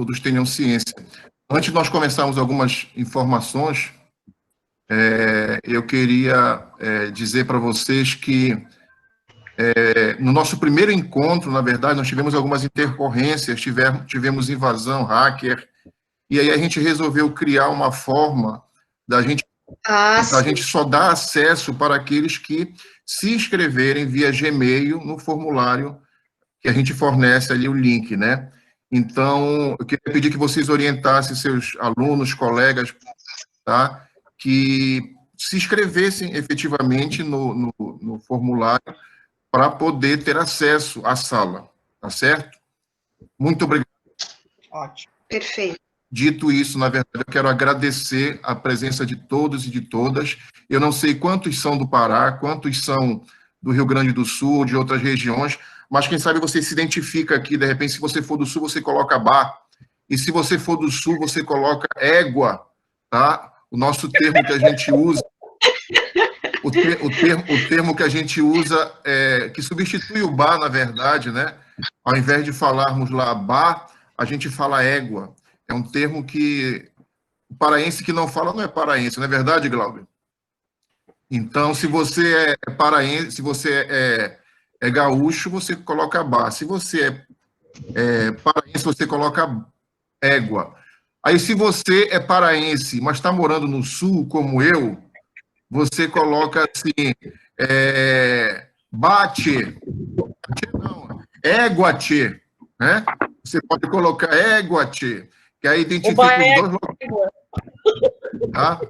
todos tenham ciência. Antes de nós começarmos algumas informações, eu queria dizer para vocês que no nosso primeiro encontro, na verdade, nós tivemos algumas intercorrências, tivemos invasão hacker, e aí a gente resolveu criar uma forma da gente só dar acesso para aqueles que se inscreverem via Gmail no formulário que a gente fornece ali o link, né? Então, eu queria pedir que vocês orientassem seus alunos, colegas, tá? Que se inscrevessem efetivamente no formulário para poder ter acesso à sala, tá certo? Muito obrigado. Ótimo. Perfeito. Dito isso, na verdade, eu quero agradecer a presença de todos e de todas. Eu não sei quantos são do Pará, quantos são do Rio Grande do Sul, de outras regiões, mas quem sabe você se identifica aqui, de repente, se você for do Sul, você coloca bar, e se você for do Sul, você coloca égua, tá? O nosso termo que a gente usa, o termo que a gente usa, que substitui o bar, na verdade, né? Ao invés de falarmos lá bar, a gente fala égua. É um termo que o paraense que não fala não é paraense, não é verdade, Glauber? Então, se você é paraense, se você é gaúcho, você coloca bar. Se você é paraense, você coloca égua. Aí, se você é paraense, mas está morando no sul, como eu, você coloca assim, bate, não, égua-te, né? Você pode colocar égua-te, que aí identifica os dois locais. Tá?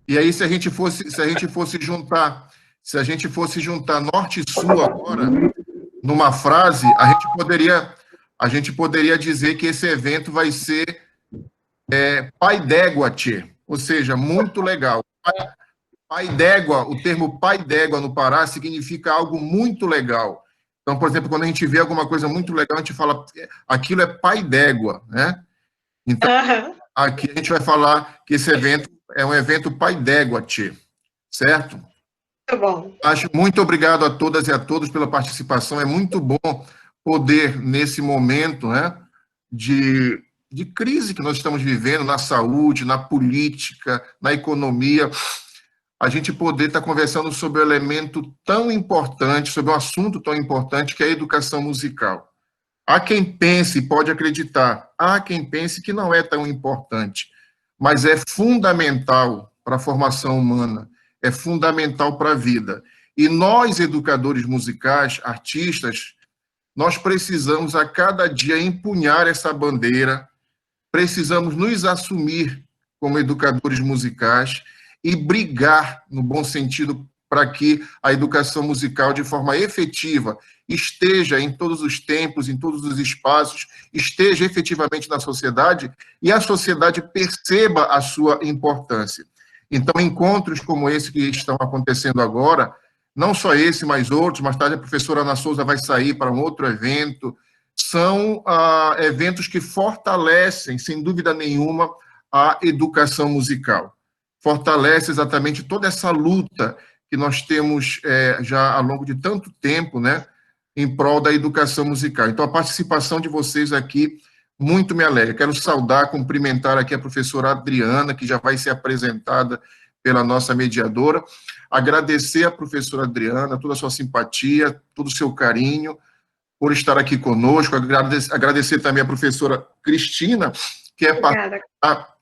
E aí, se a gente fosse juntar norte e sul agora, numa frase, a gente poderia dizer que esse evento vai ser Pai d'Égua-te, ou seja, muito legal. Pai d'Égua, o termo pai d'Égua no Pará significa algo muito legal. Então, por exemplo, quando a gente vê alguma coisa muito legal, a gente fala, aquilo é pai d'Égua, né? Então, aqui a gente vai falar que esse evento é um evento pai d'Égua-te, certo? Muito bom. Muito obrigado a todas e a todos pela participação. É muito bom poder, nesse momento, né, de crise que nós estamos vivendo na saúde, na política, na economia, a gente poder estar conversando sobre um elemento tão importante, sobre um assunto tão importante que é a educação musical. Há quem pense, pode acreditar, há quem pense que não é tão importante, mas é fundamental para a formação humana, é fundamental para a vida. E nós, educadores musicais, artistas, nós precisamos a cada dia empunhar essa bandeira, precisamos nos assumir como educadores musicais e brigar, no bom sentido, para que a educação musical, de forma efetiva, esteja em todos os tempos, em todos os espaços, esteja efetivamente na sociedade e a sociedade perceba a sua importância. Então, encontros como esse que estão acontecendo agora, não só esse, mas outros, mais tarde a professora Ana Souza vai sair para um outro evento, são eventos que fortalecem, sem dúvida nenhuma, a educação musical. Fortalece exatamente toda essa luta que nós temos já ao longo de tanto tempo, né, em prol da educação musical. Então, a participação de vocês aqui muito me alegra. Quero saudar, cumprimentar aqui a professora Adriana, que já vai ser apresentada pela nossa mediadora. Agradecer à professora Adriana toda a sua simpatia, todo o seu carinho, por estar aqui conosco. Agradecer também à professora Cristina, que é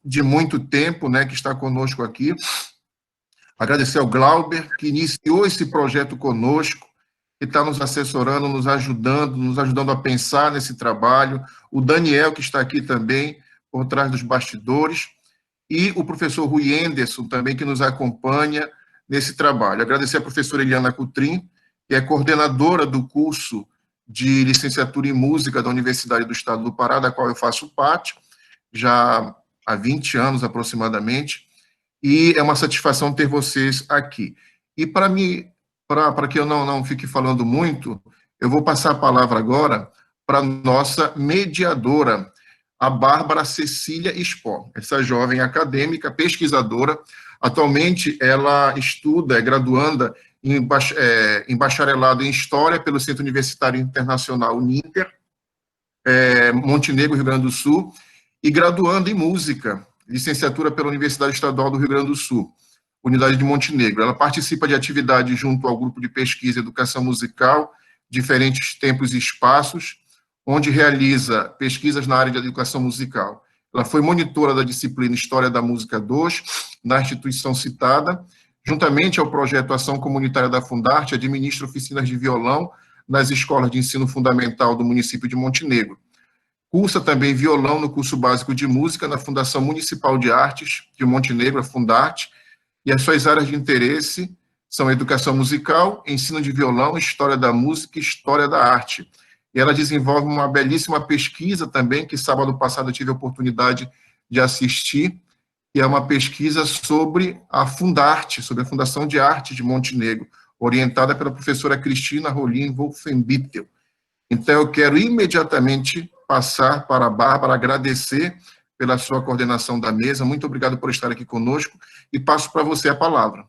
de muito tempo, né, que está conosco aqui. Agradecer ao Glauber, que iniciou esse projeto conosco, que está nos assessorando, nos ajudando a pensar nesse trabalho. O Daniel, que está aqui também, por trás dos bastidores. E o professor Rui Enderson, também, que nos acompanha nesse trabalho. Agradecer à professora Eliana Coutrin, que é coordenadora do curso de licenciatura em música da Universidade do Estado do Pará, da qual eu faço parte, já há 20 anos aproximadamente, e é uma satisfação ter vocês aqui. E para que eu não fique falando muito, eu vou passar a palavra agora para a nossa mediadora, a Bárbara Cecília Spor, essa jovem acadêmica, pesquisadora. Atualmente ela estuda, é graduanda em bacharelado em História pelo Centro Universitário Internacional Uninter, Montenegro, Rio Grande do Sul, e graduando em música, licenciatura pela Universidade Estadual do Rio Grande do Sul, unidade de Montenegro. Ela participa de atividades junto ao grupo de pesquisa e educação musical, diferentes tempos e espaços, onde realiza pesquisas na área de educação musical. Ela foi monitora da disciplina História da Música 2, na instituição citada, juntamente ao projeto Ação Comunitária da Fundarte, administra oficinas de violão nas escolas de ensino fundamental do município de Montenegro. Cursa também violão no curso básico de música na Fundação Municipal de Artes de Montenegro, a Fundarte, e as suas áreas de interesse são educação musical, ensino de violão, história da música e história da arte. E ela desenvolve uma belíssima pesquisa também, que sábado passado eu tive a oportunidade de assistir, que é uma pesquisa sobre a Fundarte, sobre a Fundação de Arte de Montenegro, orientada pela professora Cristina Rolim Wolfenbittel. Então, eu quero imediatamente passar para a Bárbara, agradecer pela sua coordenação da mesa. Muito obrigado por estar aqui conosco e passo para você a palavra.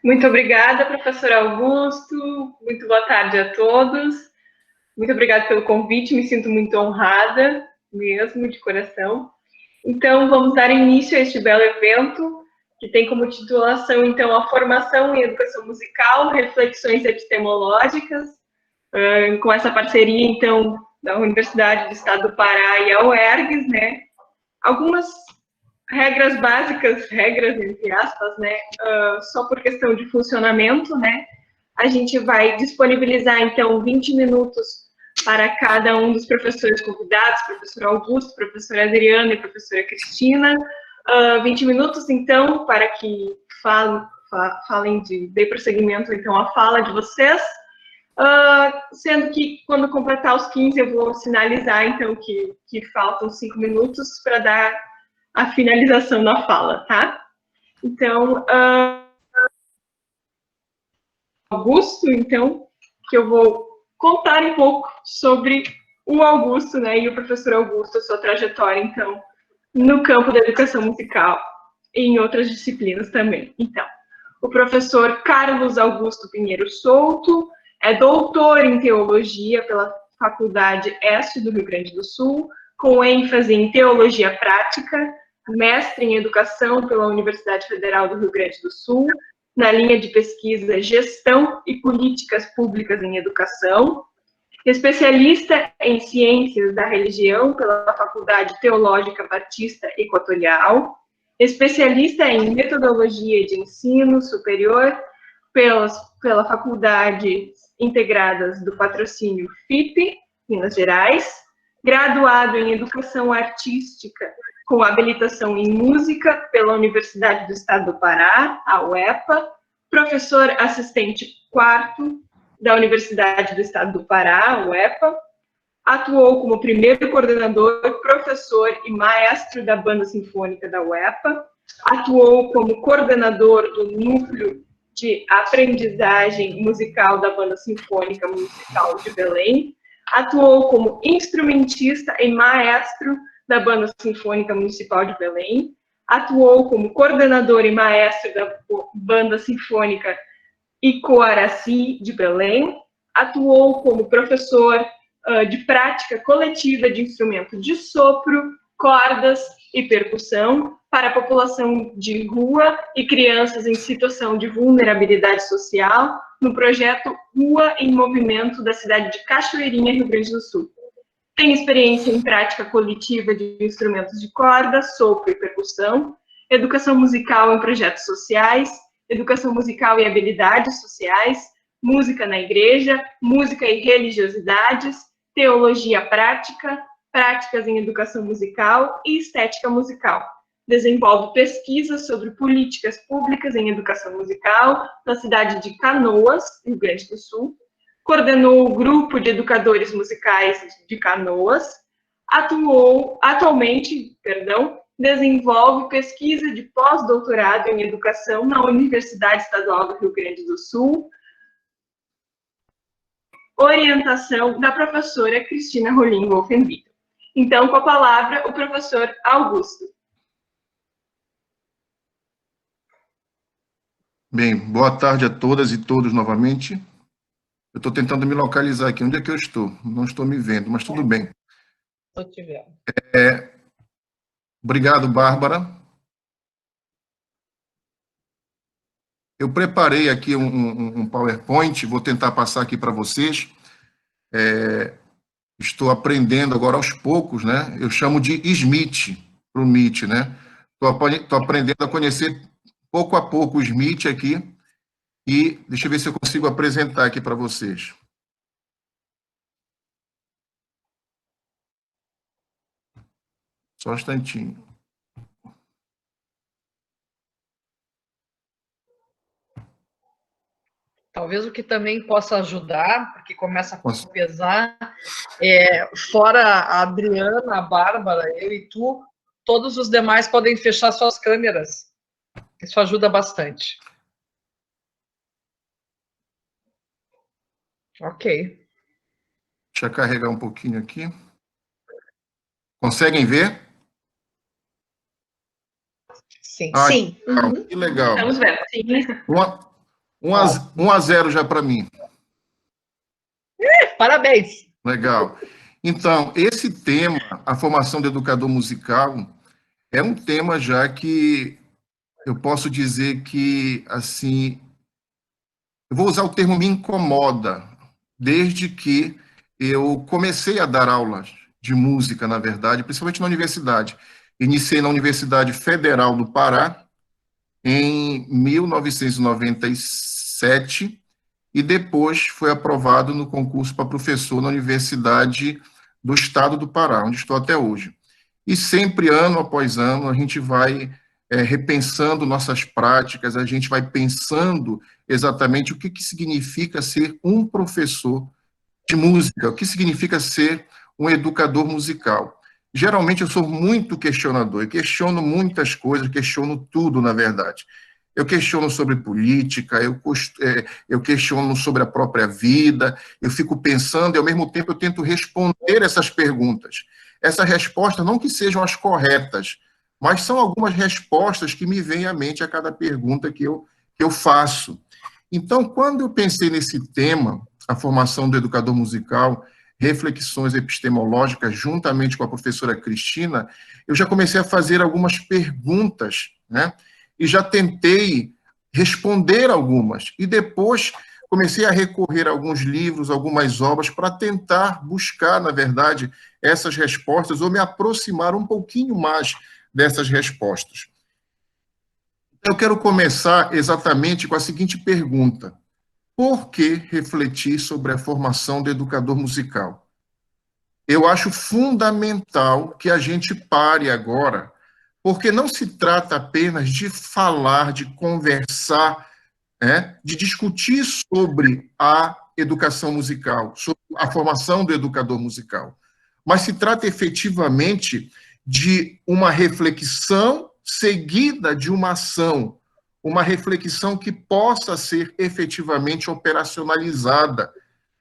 Muito obrigada, professor Augusto. Muito boa tarde a todos. Muito obrigada pelo convite, me sinto muito honrada, mesmo, de coração. Então, vamos dar início a este belo evento, que tem como titulação, então, a formação em educação musical, reflexões epistemológicas, com essa parceria, então, da Universidade do Estado do Pará e a UERGS, né? Algumas regras básicas, regras entre aspas, né? Só por questão de funcionamento, né? A gente vai disponibilizar, então, 20 minutos para cada um dos professores convidados, professor Augusto, professora Adriana e professora Cristina. 20 minutos, então, para que falem dê prosseguimento, então, à fala de vocês. Sendo que, quando completar os 15, eu vou sinalizar, então, que faltam 5 minutos para dar a finalização da fala, tá? Então, Augusto, então, que eu vou contar um pouco sobre o Augusto, né, e o professor Augusto, a sua trajetória, então, no campo da educação musical e em outras disciplinas também. Então, o professor Carlos Augusto Pinheiro Souto é doutor em teologia pela Faculdade Este do Rio Grande do Sul, com ênfase em teologia prática, mestre em educação pela Universidade Federal do Rio Grande do Sul, na linha de pesquisa Gestão e Políticas Públicas em Educação, especialista em Ciências da Religião pela Faculdade Teológica Batista Equatorial, especialista em Metodologia de Ensino Superior pela Faculdade Integradas do Patrocínio FIP, Minas Gerais, graduado em Educação Artística com habilitação em Música pela Universidade do Estado do Pará, a UEPA, professor assistente quarto da Universidade do Estado do Pará, a UEPA, atuou como primeiro coordenador, professor e maestro da Banda Sinfônica da UEPA, atuou como coordenador do Núcleo de Aprendizagem Musical da Banda Sinfônica Municipal de Belém, atuou como instrumentista e maestro da Banda Sinfônica Municipal de Belém, atuou como coordenador e maestro da Banda Sinfônica Icoaraci de Belém, atuou como professor de prática coletiva de instrumento de sopro, cordas e percussão para a população de rua e crianças em situação de vulnerabilidade social no projeto Rua em Movimento da cidade de Cachoeirinha, Rio Grande do Sul. Tem experiência em prática coletiva de instrumentos de corda, sopro e percussão, educação musical em projetos sociais, educação musical e habilidades sociais, música na igreja, música e religiosidades, teologia prática, práticas em educação musical e estética musical. Desenvolve pesquisas sobre políticas públicas em educação musical na cidade de Canoas, Rio Grande do Sul. Coordenou o grupo de educadores musicais de Canoas. Atualmente, desenvolve pesquisa de pós-doutorado em educação na Universidade Estadual do Rio Grande do Sul. Orientação da professora Cristina Rolim Wolfenbittel. Então, com a palavra, o professor Augusto. Bem, boa tarde a todas e todos novamente. Eu estou tentando me localizar aqui. Onde é que eu estou? Não estou me vendo, mas tudo bem. Estou te vendo. Obrigado, Bárbara. Eu preparei aqui um PowerPoint, vou tentar passar aqui para vocês. Estou aprendendo agora aos poucos, né? Eu chamo de Smith para o Meet, né? Estou aprendendo a conhecer pouco a pouco o Smith aqui e deixa eu ver se eu consigo apresentar aqui para vocês. Só um instantinho. Talvez o que também possa ajudar, porque começa a pesar, fora a Adriana, a Bárbara, eu e tu, todos os demais podem fechar suas câmeras. Isso ajuda bastante. Ok. Deixa eu carregar um pouquinho aqui. Conseguem ver? Sim. Sim. Uhum. Que legal. Estamos vendo. Sim. 1-0 já para mim. Parabéns. Legal. Então, esse tema, a formação do educador musical, é um tema já que eu posso dizer que, assim, eu vou usar o termo me incomoda, desde que eu comecei a dar aulas de música, na verdade, principalmente na universidade. Iniciei na Universidade Federal do Pará, em 1997, e depois foi aprovado no concurso para professor na Universidade do Estado do Pará, onde estou até hoje. E sempre, ano após ano, a gente vai repensando nossas práticas, a gente vai pensando exatamente o que significa ser um professor de música, o que significa ser um educador musical. Geralmente eu sou muito questionador, eu questiono muitas coisas, questiono tudo, na verdade. Eu questiono sobre política, eu questiono sobre a própria vida, eu fico pensando e, ao mesmo tempo, eu tento responder essas perguntas. Essas respostas, não que sejam as corretas, mas são algumas respostas que me vêm à mente a cada pergunta que eu faço. Então, quando eu pensei nesse tema, a formação do educador musical, reflexões epistemológicas, juntamente com a professora Cristina, eu já comecei a fazer algumas perguntas, né? E já tentei responder algumas. E depois comecei a recorrer a alguns livros, algumas obras, para tentar buscar, na verdade, essas respostas, ou me aproximar um pouquinho mais dessas respostas. Eu quero começar exatamente com a seguinte pergunta: por que refletir sobre a formação do educador musical? Eu acho fundamental que a gente pare agora, porque não se trata apenas de falar, de conversar, de discutir sobre a educação musical, sobre a formação do educador musical, mas se trata efetivamente de uma reflexão seguida de uma ação, uma reflexão que possa ser efetivamente operacionalizada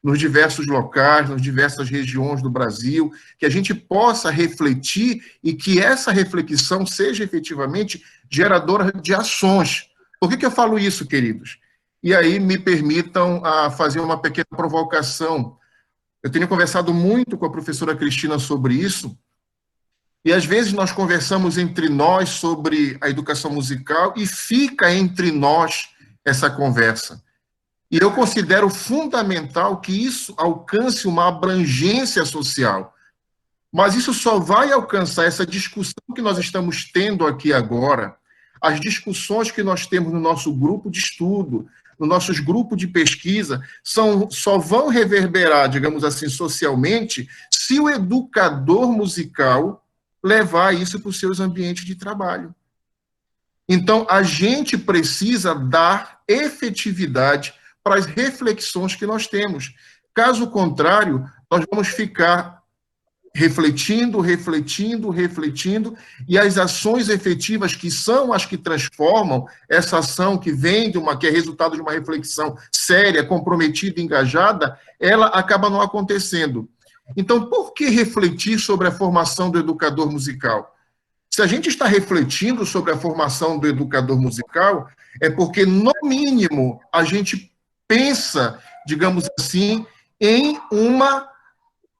nos diversos locais, nas diversas regiões do Brasil, que a gente possa refletir e que essa reflexão seja efetivamente geradora de ações. Por que eu falo isso, queridos? E aí me permitam fazer uma pequena provocação. Eu tenho conversado muito com a professora Cristina sobre isso, e às vezes nós conversamos entre nós sobre a educação musical e fica entre nós essa conversa. E eu considero fundamental que isso alcance uma abrangência social. Mas isso só vai alcançar essa discussão que nós estamos tendo aqui agora, as discussões que nós temos no nosso grupo de estudo, no nossos grupos de pesquisa, só vão reverberar, digamos assim, socialmente, se o educador musical levar isso para os seus ambientes de trabalho. Então, a gente precisa dar efetividade para as reflexões que nós temos. Caso contrário, nós vamos ficar refletindo, e as ações efetivas que são as que transformam essa ação que vem que é resultado de uma reflexão séria, comprometida, engajada, ela acaba não acontecendo. Então, por que refletir sobre a formação do educador musical? Se a gente está refletindo sobre a formação do educador musical, é porque, no mínimo, a gente pensa, digamos assim, em uma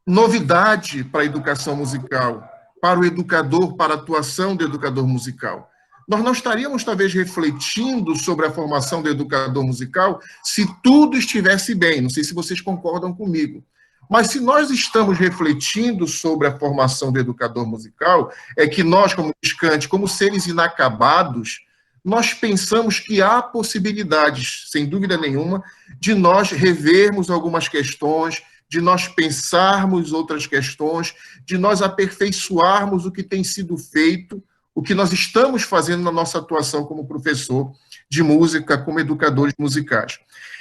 novidade para a educação musical, para o educador, para a atuação do educador musical. Nós não estaríamos, talvez, refletindo sobre a formação do educador musical se tudo estivesse bem. Não sei se vocês concordam comigo. Mas se nós estamos refletindo sobre a formação do educador musical, é que nós, como Viscante, como seres inacabados, nós pensamos que há possibilidades, sem dúvida nenhuma, de nós revermos algumas questões, de nós pensarmos outras questões, de nós aperfeiçoarmos o que tem sido feito, o que nós estamos fazendo na nossa atuação como professor de música, como educadores musicais.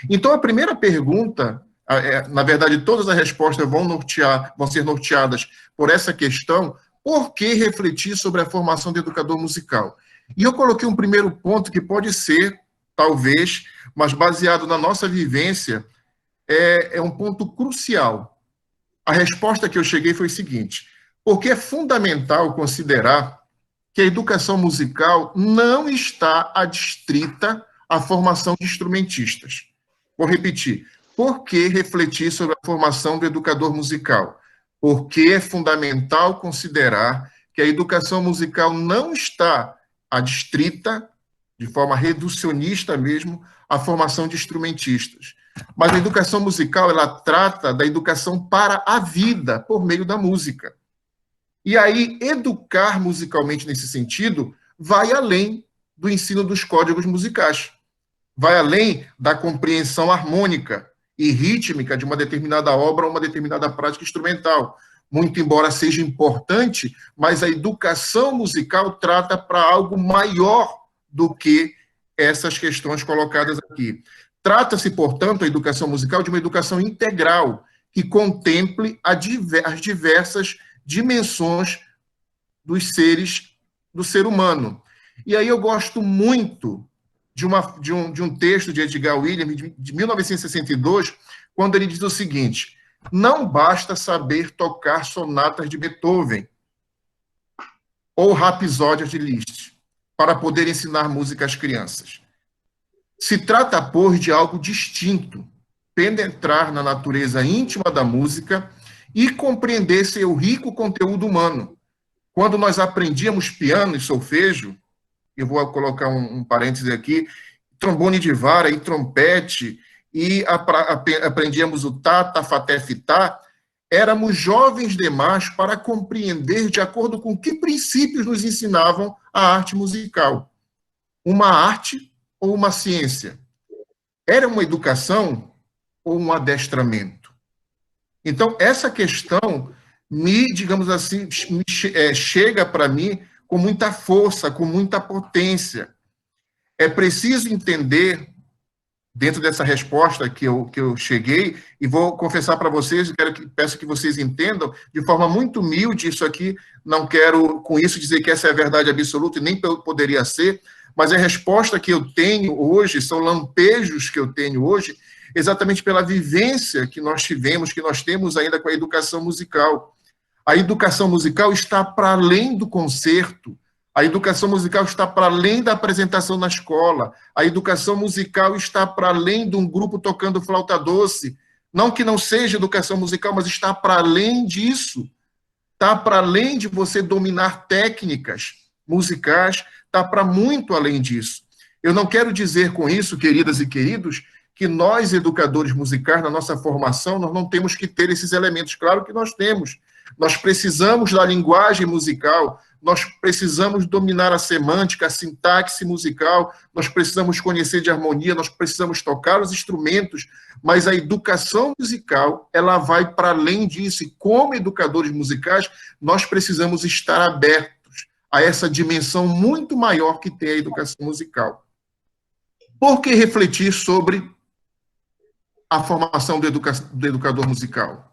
Então, a primeira pergunta, na verdade, todas as respostas vão ser norteadas por essa questão: por que refletir sobre a formação do educador musical? E eu coloquei um primeiro ponto que pode ser, talvez, mas baseado na nossa vivência, é um ponto crucial. A resposta que eu cheguei foi o seguinte: porque é fundamental considerar que a educação musical não está adstrita à formação de instrumentistas. Vou repetir. Por que refletir sobre a formação do educador musical? Porque é fundamental considerar que a educação musical não está adstrita, de forma reducionista mesmo, à formação de instrumentistas. Mas a educação musical, ela trata da educação para a vida, por meio da música. E aí, educar musicalmente nesse sentido vai além do ensino dos códigos musicais, vai além da compreensão harmônica e rítmica de uma determinada obra ou uma determinada prática instrumental. Muito embora seja importante, mas a educação musical trata para algo maior do que essas questões colocadas aqui. Trata-se, portanto, a educação musical de uma educação integral, que contemple as diversas dimensões dos seres, do ser humano. E aí eu gosto muito de um texto de Edgar Williams, de 1962, quando ele diz o seguinte: não basta saber tocar sonatas de Beethoven ou rapsódias de Liszt para poder ensinar música às crianças. Se trata, pois, de algo distinto, penetrar na natureza íntima da música e compreender seu rico conteúdo humano. Quando nós aprendíamos piano e solfejo, eu vou colocar um parêntese aqui, trombone de vara e trompete, e aprendíamos o tá, tafaté, fitá, éramos jovens demais para compreender de acordo com que princípios nos ensinavam a arte musical. Uma arte ou uma ciência? Era uma educação ou um adestramento? Então, essa questão digamos assim, chega para mim com muita força, com muita potência. É preciso entender, dentro dessa resposta que eu cheguei, e vou confessar para vocês, peço que vocês entendam, de forma muito humilde, isso aqui, não quero com isso dizer que essa é a verdade absoluta, e nem poderia ser, mas a resposta que eu tenho hoje, são lampejos que eu tenho hoje, exatamente pela vivência que nós tivemos, que nós temos ainda com a educação musical. A educação musical está para além do concerto, a educação musical está para além da apresentação na escola, a educação musical está para além de um grupo tocando flauta doce, não que não seja educação musical, mas está para além disso, está para além de você dominar técnicas musicais, está para muito além disso. Eu não quero dizer com isso, queridas e queridos, que nós, educadores musicais, na nossa formação, nós não temos que ter esses elementos. Claro que nós temos. Nós precisamos da linguagem musical, nós precisamos dominar a semântica, a sintaxe musical, nós precisamos conhecer de harmonia, nós precisamos tocar os instrumentos, mas a educação musical, ela vai para além disso, e como educadores musicais, nós precisamos estar abertos a essa dimensão muito maior que tem a educação musical. Por que refletir sobre a formação do educador musical?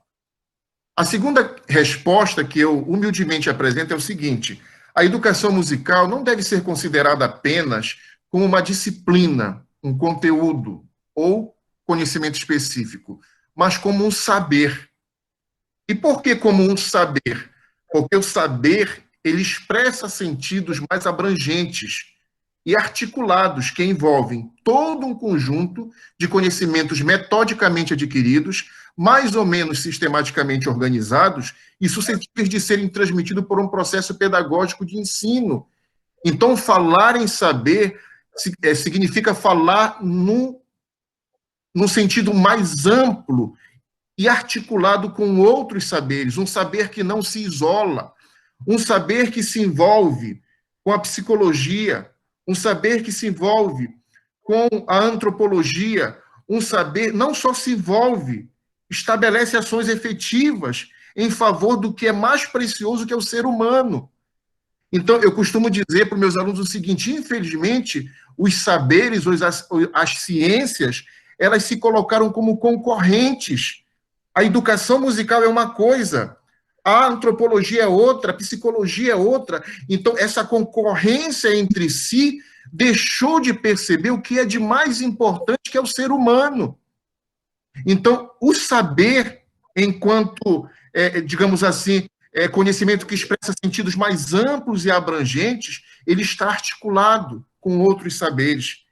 A segunda resposta que eu humildemente apresento é o seguinte: a educação musical não deve ser considerada apenas como uma disciplina, um conteúdo ou conhecimento específico, mas como um saber. E por que como um saber? Porque o saber, ele expressa sentidos mais abrangentes e articulados que envolvem todo um conjunto de conhecimentos metodicamente adquiridos, mais ou menos sistematicamente organizados e suscetíveis de serem transmitidos por um processo pedagógico de ensino. Então, falar em saber significa falar num sentido mais amplo e articulado com outros saberes, um saber que não se isola, um saber que se envolve com a psicologia, um saber que se envolve com a antropologia, um saber não só se envolve, estabelece ações efetivas em favor do que é mais precioso, que é o ser humano. Então, eu costumo dizer para os meus alunos o seguinte: infelizmente, os saberes, as ciências, elas se colocaram como concorrentes. A educação musical é uma coisa, a antropologia é outra, a psicologia é outra. Então, essa concorrência entre si deixou de perceber o que é de mais importante, que é o ser humano. Então, o saber, enquanto, digamos assim, conhecimento que expressa sentidos mais amplos e abrangentes, ele está articulado com outros saberes.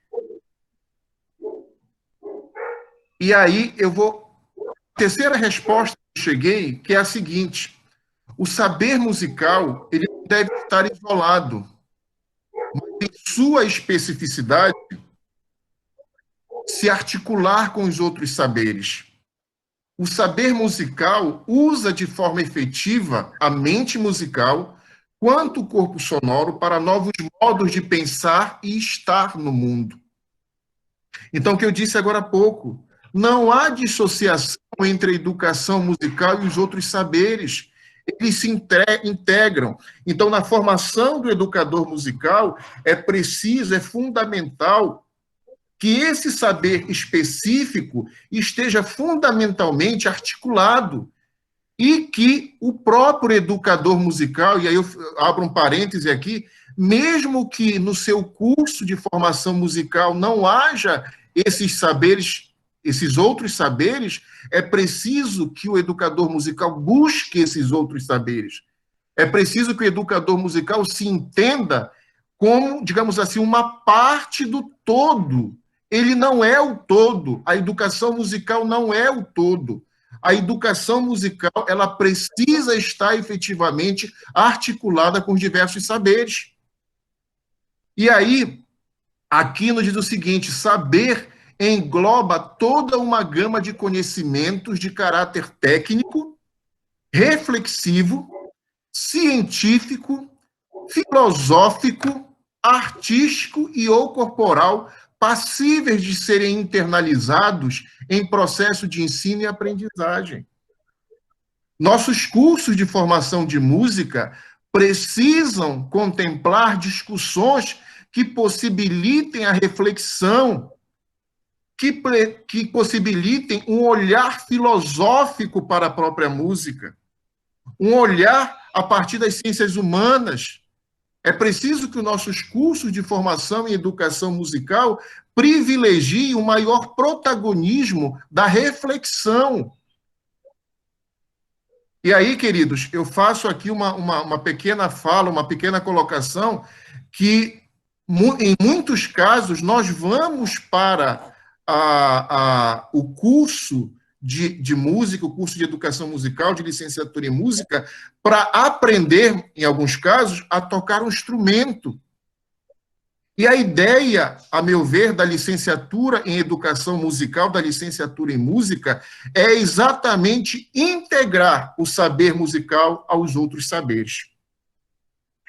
E aí eu vou... A terceira resposta que eu cheguei, que é a seguinte: o saber musical, ele não deve estar isolado, mas em sua especificidade, se articular com os outros saberes. O saber musical usa de forma efetiva a mente musical quanto o corpo sonoro para novos modos de pensar e estar no mundo. Então, o que eu disse agora há pouco, não há dissociação entre a educação musical e os outros saberes. Eles se integram. Então, na formação do educador musical, é preciso, é fundamental que esse saber específico esteja fundamentalmente articulado e que o próprio educador musical, e aí eu abro um parêntese aqui, mesmo que no seu curso de formação musical não haja esses saberes, esses outros saberes, é preciso que o educador musical busque esses outros saberes. É preciso que o educador musical se entenda como, digamos assim, uma parte do todo. Ele não é o todo. A educação musical não é o todo. A educação musical, ela precisa estar efetivamente articulada com os diversos saberes. E aí, aqui nos diz o seguinte: saber engloba toda uma gama de conhecimentos de caráter técnico, reflexivo, científico, filosófico, artístico e ou corporal, passíveis de serem internalizados em processo de ensino e aprendizagem. Nossos cursos de formação de música precisam contemplar discussões que possibilitem a reflexão, que possibilitem um olhar filosófico para a própria música, um olhar a partir das ciências humanas. É preciso que os nossos cursos de formação em educação musical privilegiem o maior protagonismo da reflexão. E aí, queridos, eu faço aqui uma pequena fala, uma pequena colocação, que em muitos casos nós vamos para o curso de música, o curso de educação musical, de licenciatura em música, para aprender, em alguns casos, a tocar um instrumento. E a ideia, a meu ver, da licenciatura em educação musical, da licenciatura em música, é exatamente integrar o saber musical aos outros saberes.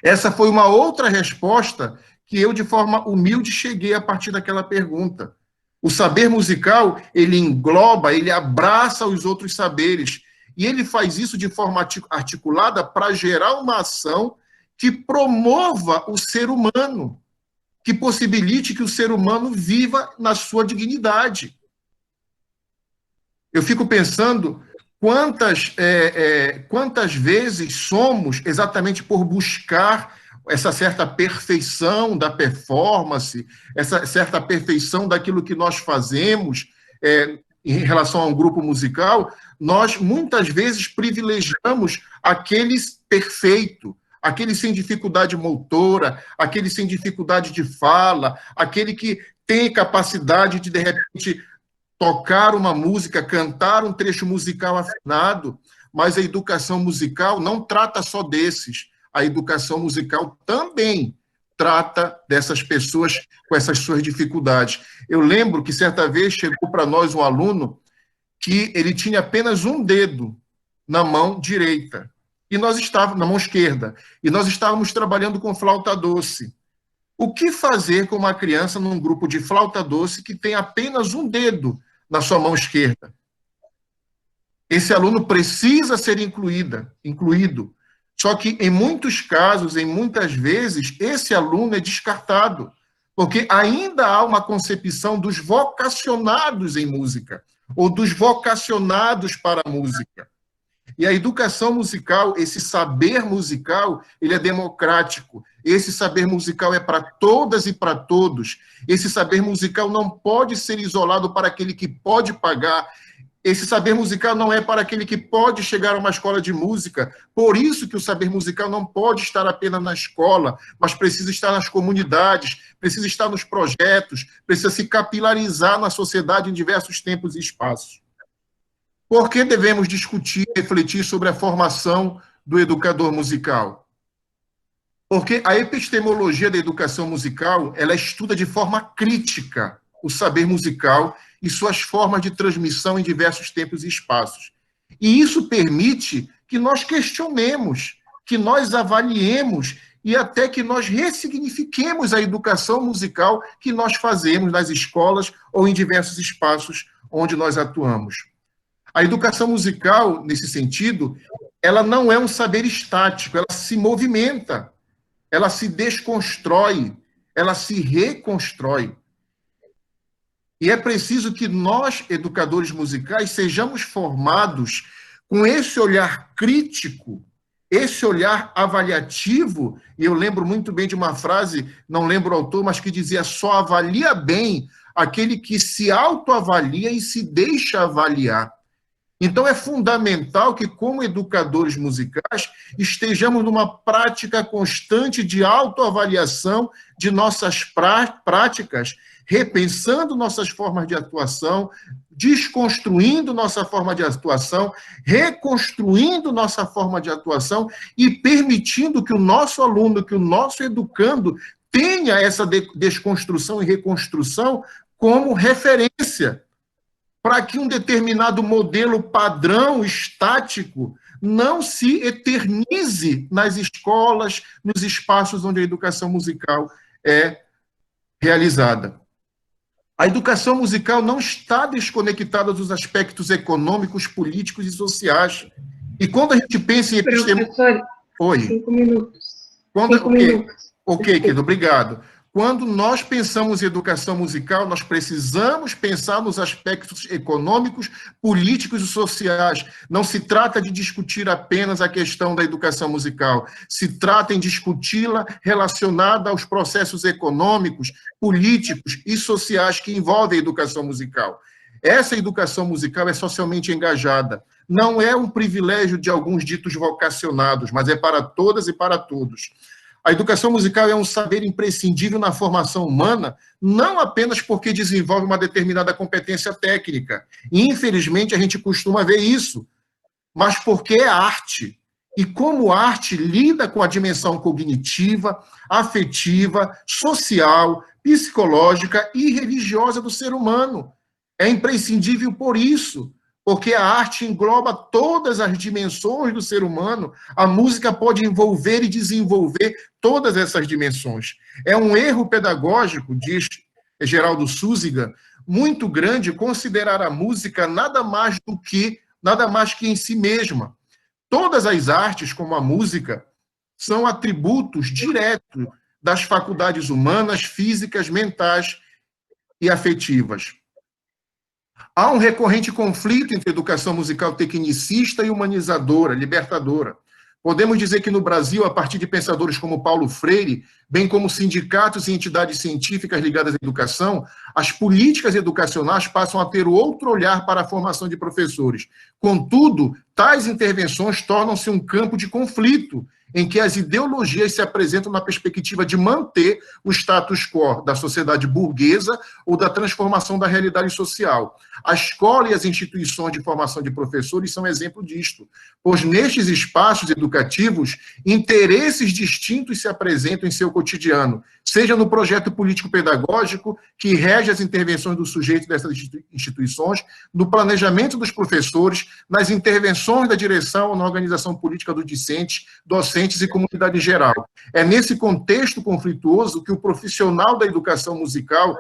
Essa foi uma outra resposta que eu, de forma humilde, cheguei a partir daquela pergunta. O saber musical, ele engloba, ele abraça os outros saberes. E ele faz isso de forma articulada para gerar uma ação que promova o ser humano, que possibilite que o ser humano viva na sua dignidade. Eu fico pensando quantas vezes somos, exatamente por buscar essa certa perfeição da performance, essa certa perfeição daquilo que nós fazemos em relação a um grupo musical, nós muitas vezes privilegiamos aquele perfeito, aquele sem dificuldade motora, aquele sem dificuldade de fala, aquele que tem capacidade de repente, tocar uma música, cantar um trecho musical afinado, mas a educação musical não trata só desses. A educação musical também trata dessas pessoas com essas suas dificuldades. Eu lembro que certa vez chegou para nós um aluno que ele tinha apenas um dedo na mão direita, e nós estávamos na mão esquerda, e nós estávamos trabalhando com flauta doce. O que fazer com uma criança num grupo de flauta doce que tem apenas um dedo na sua mão esquerda? Esse aluno precisa ser incluído. Só que, em muitos casos, em muitas vezes, esse aluno é descartado, porque ainda há uma concepção dos vocacionados em música, ou dos vocacionados para a música. E a educação musical, esse saber musical, ele é democrático. Esse saber musical é para todas e para todos. Esse saber musical não pode ser isolado para aquele que pode pagar. Esse saber musical não é para aquele que pode chegar a uma escola de música. Por isso que o saber musical não pode estar apenas na escola, mas precisa estar nas comunidades, precisa estar nos projetos, precisa se capilarizar na sociedade em diversos tempos e espaços. Por que devemos discutir, refletir sobre a formação do educador musical? Porque a epistemologia da educação musical, ela estuda de forma crítica o saber musical e suas formas de transmissão em diversos tempos e espaços. E isso permite que nós questionemos, que nós avaliemos e até que nós ressignifiquemos a educação musical que nós fazemos nas escolas ou em diversos espaços onde nós atuamos. A educação musical, nesse sentido, ela não é um saber estático, ela se movimenta, ela se desconstrói, ela se reconstrói. E é preciso que nós, educadores musicais, sejamos formados com esse olhar crítico, esse olhar avaliativo. E eu lembro muito bem de uma frase, não lembro o autor, mas que dizia: só avalia bem aquele que se autoavalia e se deixa avaliar. Então, é fundamental que, como educadores musicais, estejamos numa prática constante de autoavaliação de nossas práticas, repensando nossas formas de atuação, desconstruindo nossa forma de atuação, reconstruindo nossa forma de atuação e permitindo que o nosso aluno, que o nosso educando tenha essa desconstrução e reconstrução como referência, para que um determinado modelo padrão estático não se eternize nas escolas, nos espaços onde a educação musical é realizada. A educação musical não está desconectada dos aspectos econômicos, políticos e sociais. E quando a gente pensa em epistemologia... Oi. 5 minutos. Ok, querido, obrigado. Quando nós pensamos em educação musical, nós precisamos pensar nos aspectos econômicos, políticos e sociais. Não se trata de discutir apenas a questão da educação musical. Se trata em discuti-la relacionada aos processos econômicos, políticos e sociais que envolvem a educação musical. Essa educação musical é socialmente engajada. Não é um privilégio de alguns ditos vocacionados, mas é para todas e para todos. A educação musical é um saber imprescindível na formação humana, não apenas porque desenvolve uma determinada competência técnica. E, infelizmente, a gente costuma ver isso, mas porque é arte. E como arte lida com a dimensão cognitiva, afetiva, social, psicológica e religiosa do ser humano. É imprescindível por isso, porque a arte engloba todas as dimensões do ser humano, a música pode envolver e desenvolver todas essas dimensões. É um erro pedagógico, diz Geraldo Suziga, muito grande considerar a música nada mais que em si mesma. Todas as artes, como a música, são atributos diretos das faculdades humanas, físicas, mentais e afetivas. Há um recorrente conflito entre educação musical tecnicista e humanizadora, libertadora. Podemos dizer que no Brasil, a partir de pensadores como Paulo Freire, bem como sindicatos e entidades científicas ligadas à educação, as políticas educacionais passam a ter outro olhar para a formação de professores. Contudo, tais intervenções tornam-se um campo de conflito em que as ideologias se apresentam na perspectiva de manter o status quo da sociedade burguesa ou da transformação da realidade social. A escola e as instituições de formação de professores são exemplo disto, pois nestes espaços educativos, interesses distintos se apresentam em seu cotidiano, seja no projeto político-pedagógico que rege as intervenções do sujeito dessas instituições, no planejamento dos professores, nas intervenções da direção ou na organização política dos docentes e comunidade em geral. É nesse contexto conflituoso que o profissional da educação musical,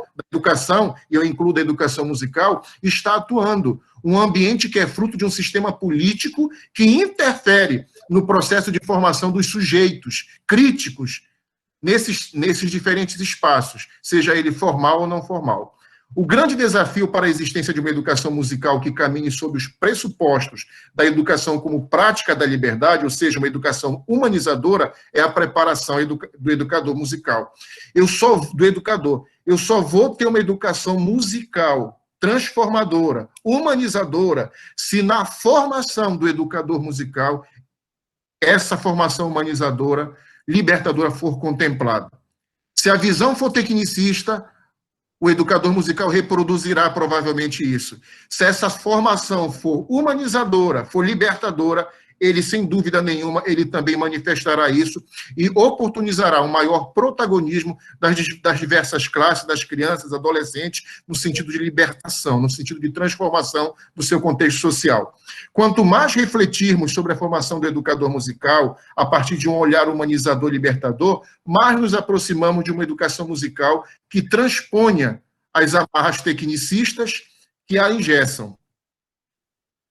e eu incluo da educação musical, está atuando. Um ambiente que é fruto de um sistema político que interfere no processo de formação dos sujeitos críticos nesses diferentes espaços, seja ele formal ou não formal. O grande desafio para a existência de uma educação musical que caminhe sob os pressupostos da educação como prática da liberdade, ou seja, uma educação humanizadora, é a preparação do educador musical. Eu só vou ter uma educação musical transformadora, humanizadora, se na formação do educador musical, essa formação humanizadora, libertadora for contemplada. Se a visão for tecnicista, o educador musical reproduzirá provavelmente isso. Se essa formação for humanizadora, for libertadora, ele, sem dúvida nenhuma, ele também manifestará isso e oportunizará um maior protagonismo das diversas classes, das crianças, adolescentes, no sentido de libertação, no sentido de transformação do seu contexto social. Quanto mais refletirmos sobre a formação do educador musical, a partir de um olhar humanizador e libertador, mais nos aproximamos de uma educação musical que transponha as amarras tecnicistas que a engessam.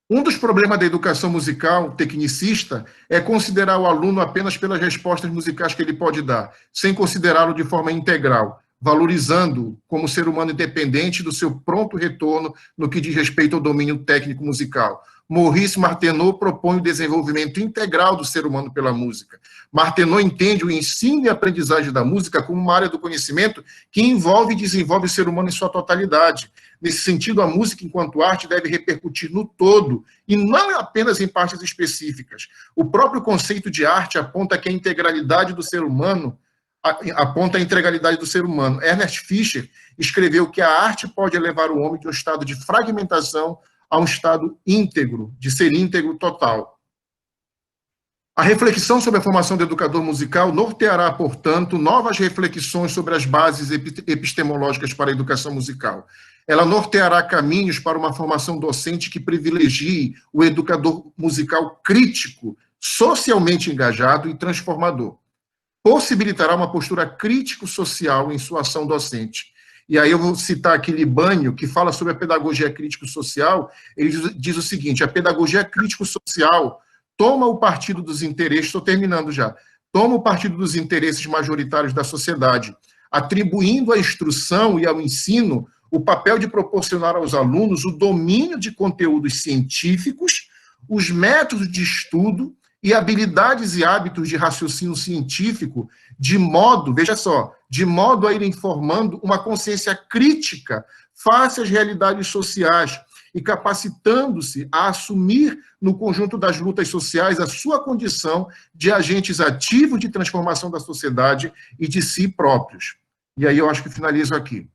Um dos problemas da educação musical tecnicista é considerar o aluno apenas pelas respostas musicais que ele pode dar, sem considerá-lo de forma integral, valorizando-o como ser humano independente do seu pronto retorno no que diz respeito ao domínio técnico musical. Maurice Martenot propõe o desenvolvimento integral do ser humano pela música. Martenot entende o ensino e a aprendizagem da música como uma área do conhecimento que envolve e desenvolve o ser humano em sua totalidade. Nesse sentido, a música, enquanto arte, deve repercutir no todo, e não apenas em partes específicas. O próprio conceito de arte aponta que a integralidade do ser humano, aponta a integralidade do ser humano. Ernest Fischer escreveu que a arte pode levar o homem de um estado de fragmentação a um estado íntegro, de ser íntegro total. A reflexão sobre a formação do educador musical norteará, portanto, novas reflexões sobre as bases epistemológicas para a educação musical. Ela norteará caminhos para uma formação docente que privilegie o educador musical crítico, socialmente engajado e transformador. Possibilitará uma postura crítico-social em sua ação docente. E aí eu vou citar aqui Libânio, que fala sobre a pedagogia crítico-social. Ele diz o seguinte: a pedagogia crítico-social toma o partido dos interesses, estou terminando já, toma o partido dos interesses majoritários da sociedade, atribuindo à instrução e ao ensino o papel de proporcionar aos alunos o domínio de conteúdos científicos, os métodos de estudo e habilidades e hábitos de raciocínio científico, de modo, veja só, de modo a irem formando uma consciência crítica face às realidades sociais e capacitando-se a assumir no conjunto das lutas sociais a sua condição de agentes ativos de transformação da sociedade e de si próprios. E aí eu acho que finalizo aqui.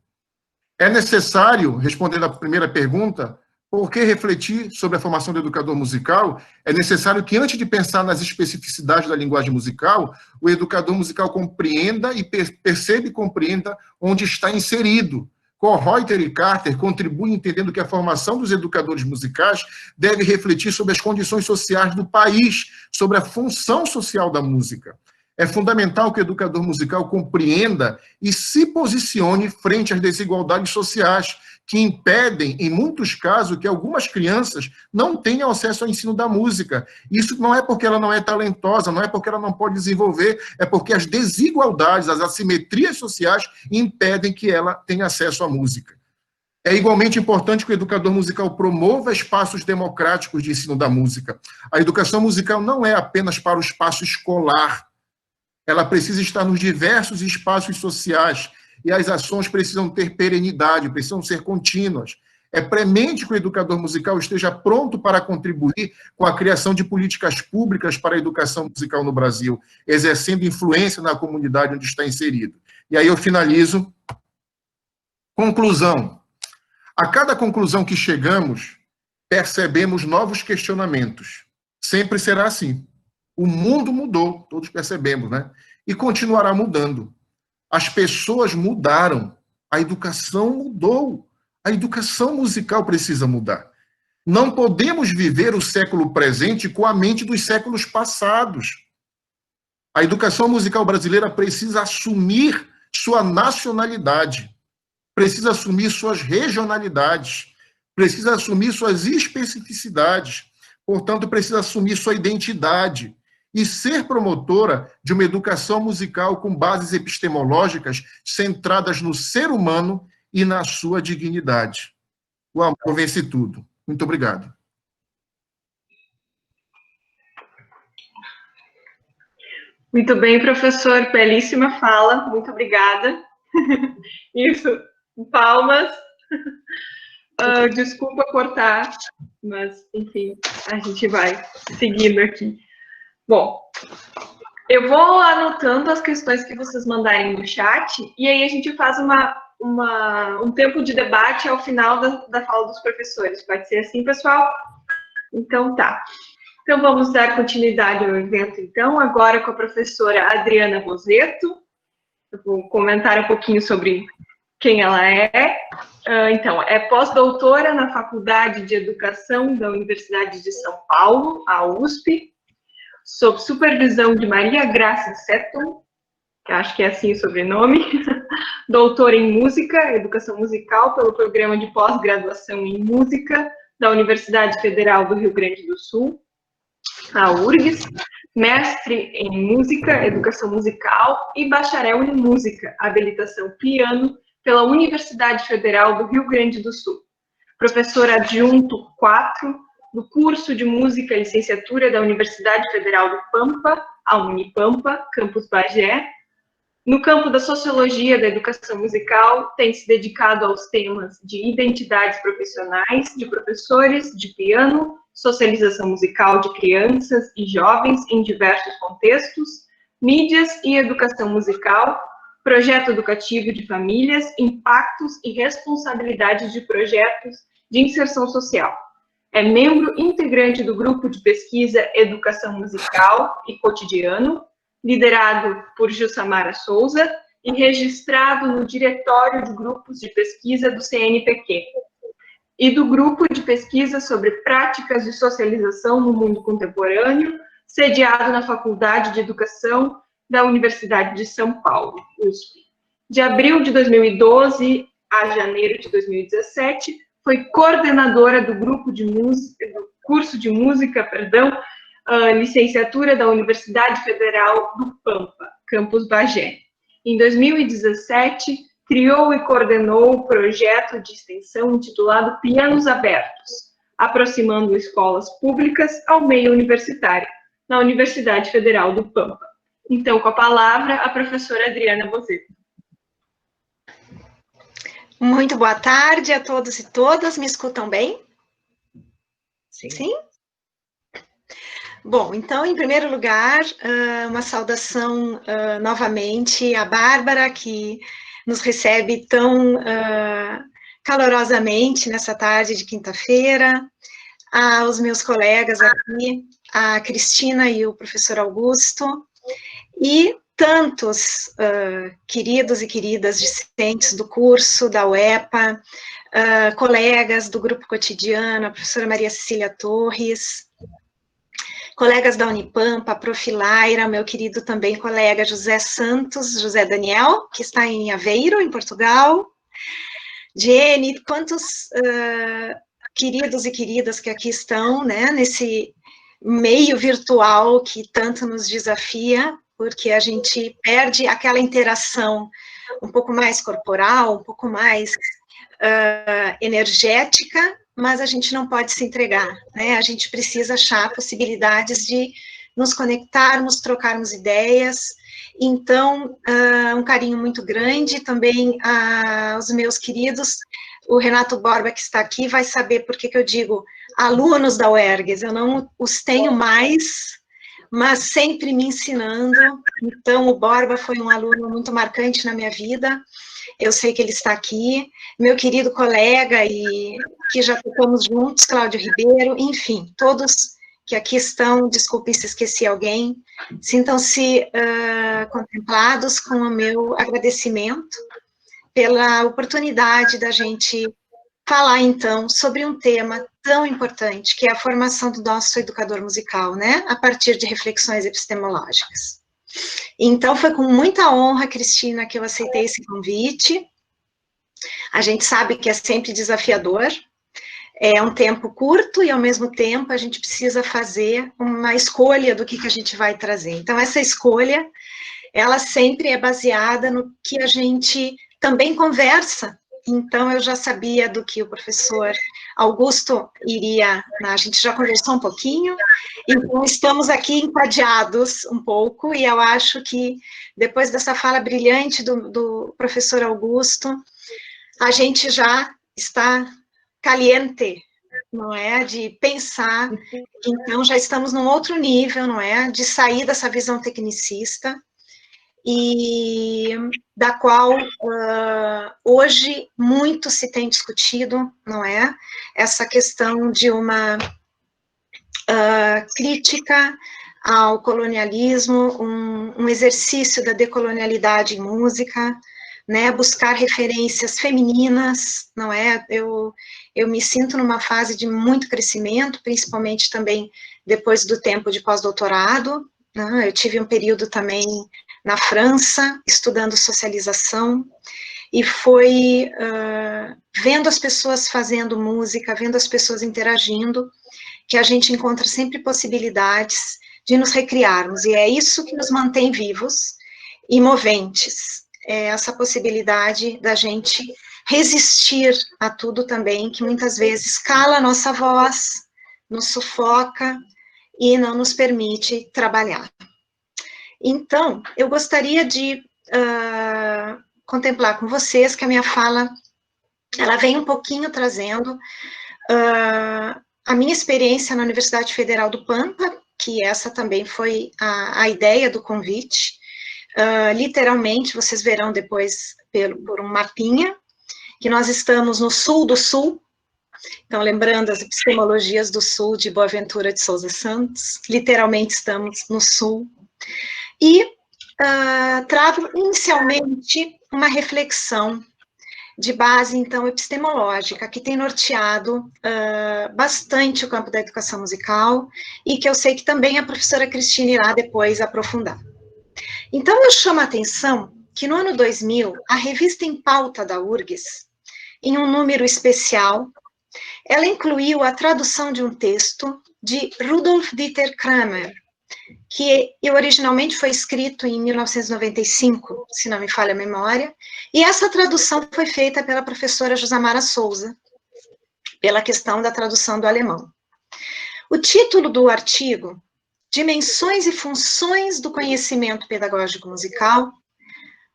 É necessário, respondendo à primeira pergunta, por que refletir sobre a formação do educador musical? É necessário que, antes de pensar nas especificidades da linguagem musical, o educador musical compreenda e perceba e compreenda onde está inserido. Kohreuter e Carter contribuem entendendo que a formação dos educadores musicais deve refletir sobre as condições sociais do país, sobre a função social da música. É fundamental que o educador musical compreenda e se posicione frente às desigualdades sociais, que impedem, em muitos casos, que algumas crianças não tenham acesso ao ensino da música. Isso não é porque ela não é talentosa, não é porque ela não pode desenvolver, é porque as desigualdades, as assimetrias sociais impedem que ela tenha acesso à música. É igualmente importante que o educador musical promova espaços democráticos de ensino da música. A educação musical não é apenas para o espaço escolar, ela precisa estar nos diversos espaços sociais, e as ações precisam ter perenidade, precisam ser contínuas. É premente que o educador musical esteja pronto para contribuir com a criação de políticas públicas para a educação musical no Brasil, exercendo influência na comunidade onde está inserido. E aí eu finalizo. Conclusão. A cada conclusão que chegamos, percebemos novos questionamentos. Sempre será assim. O mundo mudou, todos percebemos, né? E continuará mudando. As pessoas mudaram, a educação mudou. A educação musical precisa mudar. Não podemos viver o século presente com a mente dos séculos passados. A educação musical brasileira precisa assumir sua nacionalidade, precisa assumir suas regionalidades, precisa assumir suas especificidades, portanto, precisa assumir sua identidade e ser promotora de uma educação musical com bases epistemológicas centradas no ser humano e na sua dignidade. O amor vence tudo. Muito obrigado. Muito bem, professor. Belíssima fala. Muito obrigada. Isso. Palmas. Desculpa cortar, mas, enfim, a gente vai seguindo aqui. Bom, eu vou anotando as questões que vocês mandarem no chat e aí a gente faz um tempo de debate ao final da fala dos professores. Pode ser assim, pessoal? Então, tá. Então, vamos dar continuidade ao evento, então, agora com a professora Adriana Roseto. Eu vou comentar um pouquinho sobre quem ela é. Então, é pós-doutora na Faculdade de Educação da Universidade de São Paulo, a USP, sob supervisão de Maria Graça Setton, que acho que é assim o sobrenome, doutora em Música, Educação Musical, pelo Programa de Pós-Graduação em Música da Universidade Federal do Rio Grande do Sul, a URGS, mestre em Música, Educação Musical e bacharel em Música, habilitação piano, pela Universidade Federal do Rio Grande do Sul. Professor adjunto 4 do curso de Música e Licenciatura da Universidade Federal do Pampa, a Unipampa, campus Bagé. No campo da Sociologia da Educação Musical, tem se dedicado aos temas de identidades profissionais, de professores de piano, socialização musical de crianças e jovens em diversos contextos, mídias e educação musical, projeto educativo de famílias, impactos e responsabilidades de projetos de inserção social. É membro integrante do grupo de pesquisa Educação Musical e Cotidiano, liderado por Jussamara Souza e registrado no Diretório de Grupos de Pesquisa do CNPq, e do Grupo de Pesquisa sobre Práticas de Socialização no Mundo Contemporâneo, sediado na Faculdade de Educação da Universidade de São Paulo, USP. De abril de 2012 a janeiro de 2017, foi coordenadora do grupo de música, do curso de música, licenciatura da Universidade Federal do Pampa, campus Bagé. Em 2017, criou e coordenou o projeto de extensão intitulado Pianos Abertos, aproximando escolas públicas ao meio universitário, na Universidade Federal do Pampa. Então, com a palavra, a professora Adriana Roseto. Muito boa tarde a todos e todas. Me escutam bem? Sim. Sim? Bom, então, em primeiro lugar, uma saudação novamente à Bárbara, que nos recebe tão calorosamente nessa tarde de quinta-feira, aos meus colegas aqui, a Cristina e o professor Augusto, e tantos queridos e queridas discentes do curso, da UEPA, colegas do Grupo Cotidiano, a professora Maria Cecília Torres, colegas da Unipampa, a Profilaira, meu querido também colega José Santos, José Daniel, que está em Aveiro, em Portugal, Jenny, quantos queridos e queridas que aqui estão, né, nesse meio virtual que tanto nos desafia, porque a gente perde aquela interação um pouco mais corporal, um pouco mais energética, mas a gente não pode se entregar, né? A gente precisa achar possibilidades de nos conectarmos, trocarmos ideias. Então, um carinho muito grande também aos meus queridos o Renato Borba, que está aqui, vai saber por que eu digo alunos da UERGS. Eu não os tenho mais, mas sempre me ensinando. Então, o Borba foi um aluno muito marcante na minha vida. Eu sei que ele está aqui. Meu querido colega, e que já tocamos juntos, Cláudio Ribeiro, enfim, todos que aqui estão, desculpem se esqueci alguém, sintam-se contemplados com o meu agradecimento pela oportunidade da gente falar, então, sobre um tema tão importante, que é a formação do nosso educador musical, né, a partir de reflexões epistemológicas. Então, foi com muita honra, Cristina, que eu aceitei esse convite. A gente sabe que é sempre desafiador, é um tempo curto e, ao mesmo tempo, a gente precisa fazer uma escolha do que a gente vai trazer. Então, essa escolha, ela sempre é baseada no que a gente também conversa. Então, eu já sabia do que o professor Augusto iria... A gente já conversou um pouquinho, então estamos aqui encadeados um pouco, e eu acho que, depois dessa fala brilhante do professor Augusto, a gente já está caliente, não é? De pensar, então já estamos num outro nível, não é? De sair dessa visão tecnicista, e da qual hoje muito se tem discutido, não é? Essa questão de uma crítica ao colonialismo, um exercício da decolonialidade em música, né, buscar referências femininas, não é? Eu me sinto numa fase de muito crescimento, principalmente também depois do tempo de pós-doutorado, né? Eu tive um período também na França, estudando socialização, e foi vendo as pessoas fazendo música, vendo as pessoas interagindo, que a gente encontra sempre possibilidades de nos recriarmos, e é isso que nos mantém vivos e moventes. É essa possibilidade da gente resistir a tudo também, que muitas vezes cala a nossa voz, nos sufoca e não nos permite trabalhar. Então, eu gostaria de contemplar com vocês que a minha fala, ela vem um pouquinho trazendo a minha experiência na Universidade Federal do Pampa, que essa também foi a ideia do convite. Literalmente, vocês verão depois por um mapinha, que nós estamos no sul do sul, então lembrando as epistemologias do sul de Boaventura de Souza Santos, literalmente estamos no sul, e trago inicialmente uma reflexão de base, então, epistemológica, que tem norteado bastante o campo da educação musical, e que eu sei que também a professora Cristina irá depois aprofundar. Então, eu chamo a atenção que no ano 2000, a revista Em Pauta da URGS, em um número especial, ela incluiu a tradução de um texto de Rudolf Dieter Kramer, que originalmente foi escrito em 1995, se não me falha a memória, e essa tradução foi feita pela professora Josamara Souza, pela questão da tradução do alemão. O título do artigo, Dimensões e Funções do Conhecimento Pedagógico Musical,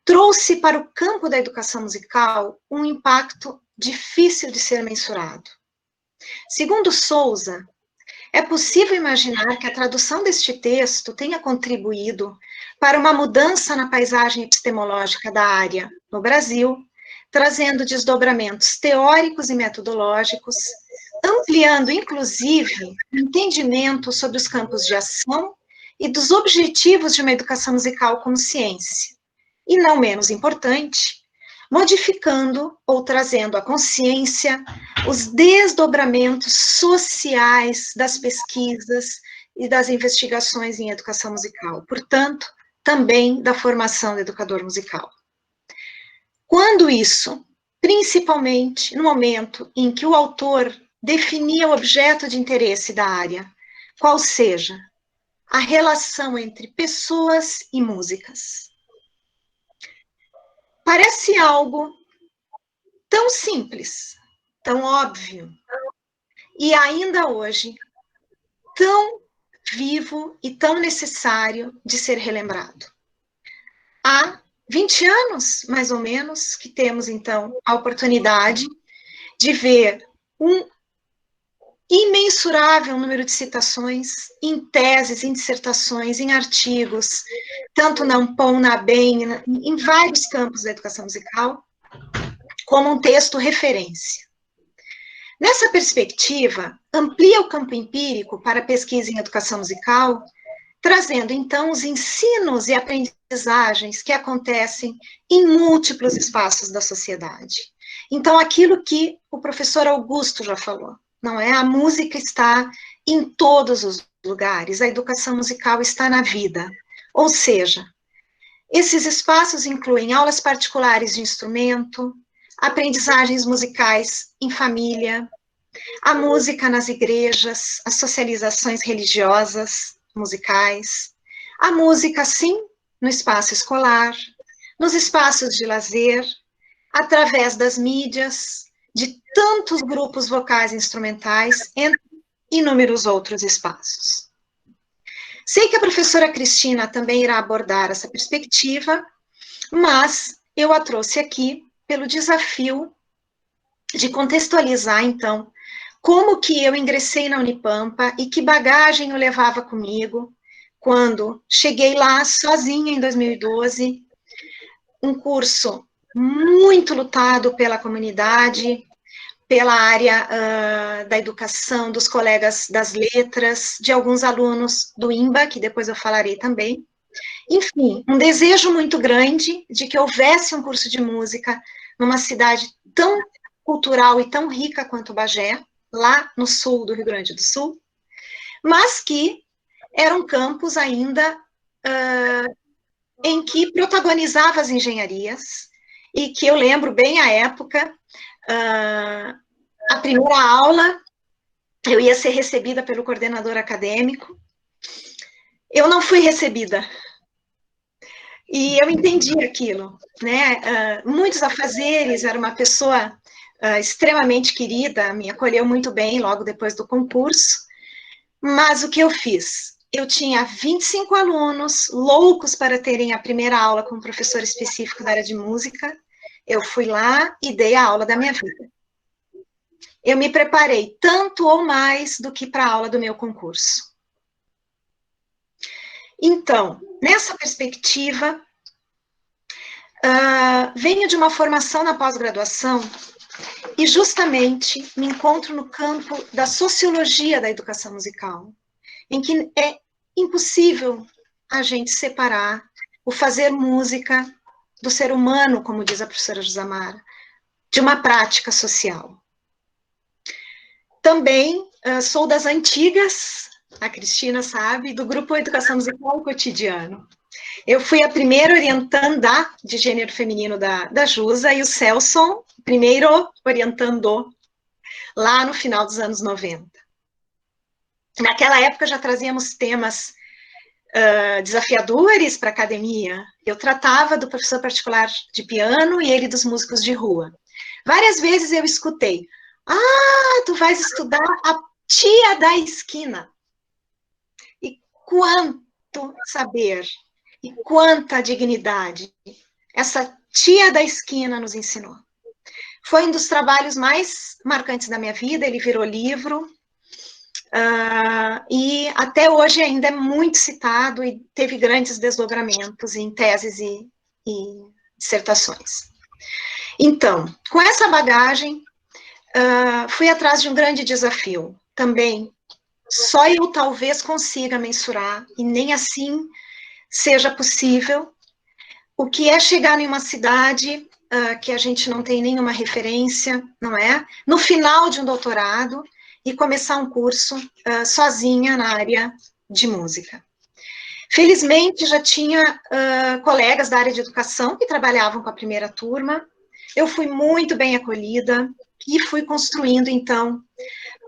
trouxe para o campo da educação musical um impacto difícil de ser mensurado. Segundo Souza, é possível imaginar que a tradução deste texto tenha contribuído para uma mudança na paisagem epistemológica da área no Brasil, trazendo desdobramentos teóricos e metodológicos, ampliando, inclusive, o entendimento sobre os campos de ação e dos objetivos de uma educação musical como ciência. E, não menos importante, modificando ou trazendo à consciência os desdobramentos sociais das pesquisas e das investigações em educação musical, portanto, também da formação do educador musical. Quando isso, principalmente no momento em que o autor definia o objeto de interesse da área, qual seja a relação entre pessoas e músicas. Parece algo tão simples, tão óbvio, e ainda hoje tão vivo e tão necessário de ser relembrado. Há 20 anos, mais ou menos, que temos, então, a oportunidade de ver um imensurável número de citações em teses, em dissertações, em artigos, tanto na Ampom, na ABEM, em vários campos da educação musical, como um texto referência. Nessa perspectiva, amplia o campo empírico para a pesquisa em educação musical, trazendo, então, os ensinos e aprendizagens que acontecem em múltiplos espaços da sociedade. Então, aquilo que o professor Augusto já falou, não é? A música está em todos os lugares, a educação musical está na vida. Ou seja, esses espaços incluem aulas particulares de instrumento, aprendizagens musicais em família, a música nas igrejas, as socializações religiosas, musicais, a música, sim, no espaço escolar, nos espaços de lazer, através das mídias, de tantos grupos vocais e instrumentais, entre inúmeros outros espaços. Sei que a professora Cristina também irá abordar essa perspectiva, mas eu a trouxe aqui pelo desafio de contextualizar, então, como que eu ingressei na Unipampa e que bagagem eu levava comigo quando cheguei lá sozinha em 2012, um curso muito lutado pela comunidade, pela área da educação, dos colegas das letras, de alguns alunos do IMBA, que depois eu falarei também. Enfim, um desejo muito grande de que houvesse um curso de música numa cidade tão cultural e tão rica quanto Bagé, lá no sul do Rio Grande do Sul, mas que era um campus ainda em que protagonizava as engenharias, e que eu lembro bem a época, a primeira aula, eu ia ser recebida pelo coordenador acadêmico, eu não fui recebida, e eu entendi aquilo, né, muitos afazeres, era uma pessoa extremamente querida, me acolheu muito bem logo depois do concurso, mas o que eu fiz? Eu tinha 25 alunos loucos para terem a primeira aula com um professor específico da área de música, eu fui lá e dei a aula da minha vida. Eu me preparei tanto ou mais do que para a aula do meu concurso. Então, nessa perspectiva, venho de uma formação na pós-graduação e justamente me encontro no campo da sociologia da educação musical, em que é impossível a gente separar o fazer música do ser humano, como diz a professora Josamara, de uma prática social. Também sou das antigas, a Cristina sabe, do grupo Educação Musical Cotidiano. Eu fui a primeira orientanda de gênero feminino da Jusa, e o Celson, primeiro orientando, lá no final dos anos 90. Naquela época já trazíamos temas desafiadores para a academia. Eu tratava do professor particular de piano e ele dos músicos de rua. Várias vezes eu escutei, tu vais estudar a tia da esquina. E quanto saber, e quanta dignidade essa tia da esquina nos ensinou. Foi um dos trabalhos mais marcantes da minha vida, ele virou livro, e até hoje ainda é muito citado e teve grandes desdobramentos em teses e dissertações. Então, com essa bagagem, fui atrás de um grande desafio. Também, só eu talvez consiga mensurar, e nem assim seja possível, o que é chegar em uma cidade que a gente não tem nenhuma referência, não é? No final de um doutorado, e começar um curso sozinha na área de música. Felizmente, já tinha colegas da área de educação que trabalhavam com a primeira turma, eu fui muito bem acolhida, e fui construindo, então,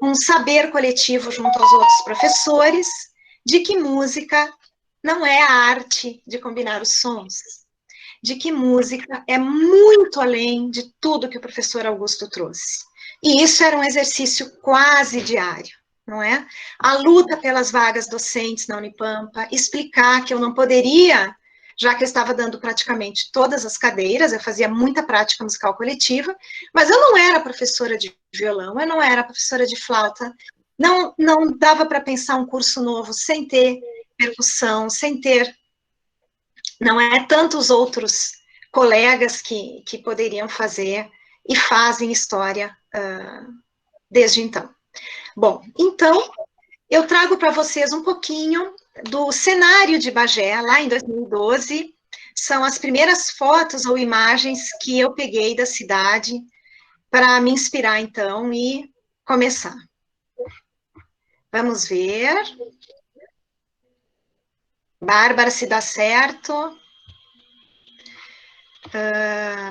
um saber coletivo junto aos outros professores, de que música não é a arte de combinar os sons, de que música é muito além de tudo que o professor Augusto trouxe. E isso era um exercício quase diário, não é? A luta pelas vagas docentes na Unipampa, explicar que eu não poderia já que eu estava dando praticamente todas as cadeiras, eu fazia muita prática musical coletiva, mas eu não era professora de violão, eu não era professora de flauta, não dava para pensar um curso novo sem ter percussão, sem ter, não é tantos outros colegas que poderiam fazer e fazem história desde então. Bom, então, eu trago para vocês um pouquinho do cenário de Bagé, lá em 2012, são as primeiras fotos ou imagens que eu peguei da cidade para me inspirar, então, e começar. Vamos ver. Bárbara, se dá certo.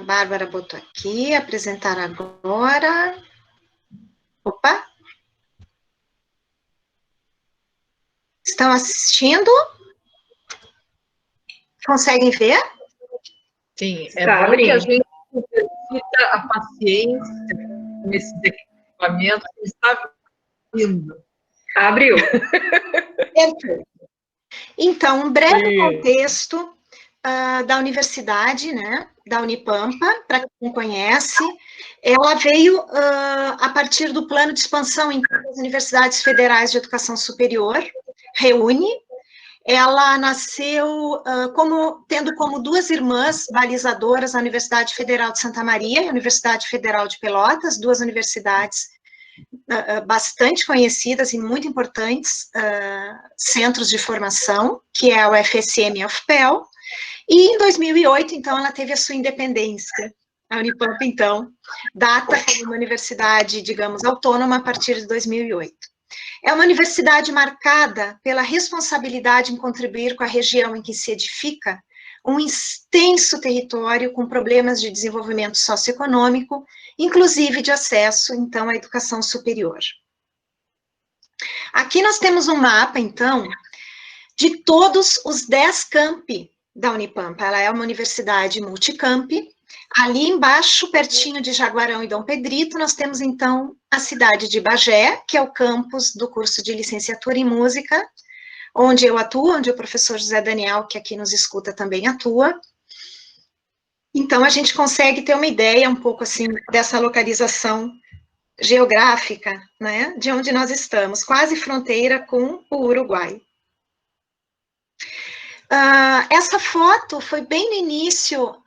Bárbara botou aqui, apresentar agora. Opa! Estão assistindo? Conseguem ver? Sim, é bom que a gente exercita a paciência nesses equipamentos que está vindo. Abriu. Perfeito. Então, um breve contexto da universidade, né, da Unipampa, para quem não conhece, ela veio a partir do plano de expansão em das universidades federais de educação superior, REUNE. Ela nasceu tendo como duas irmãs balizadoras a Universidade Federal de Santa Maria e a Universidade Federal de Pelotas, duas universidades bastante conhecidas e muito importantes centros de formação, que é o FSM e a UFPEL, e em 2008, então, ela teve a sua independência. A Unipampa, então, data como uma universidade, digamos, autônoma a partir de 2008. É uma universidade marcada pela responsabilidade em contribuir com a região em que se edifica um extenso território com problemas de desenvolvimento socioeconômico, inclusive de acesso, então, à educação superior. Aqui nós temos um mapa, então, de todos os 10 campi da Unipampa. Ela é uma universidade multicampi. Ali embaixo, pertinho de Jaguarão e Dom Pedrito, nós temos, então, a cidade de Bagé, que é o campus do curso de licenciatura em música, onde eu atuo, onde o professor José Daniel, que aqui nos escuta, também atua. Então, a gente consegue ter uma ideia um pouco, assim, dessa localização geográfica, né, de onde nós estamos, quase fronteira com o Uruguai. Essa foto foi bem no início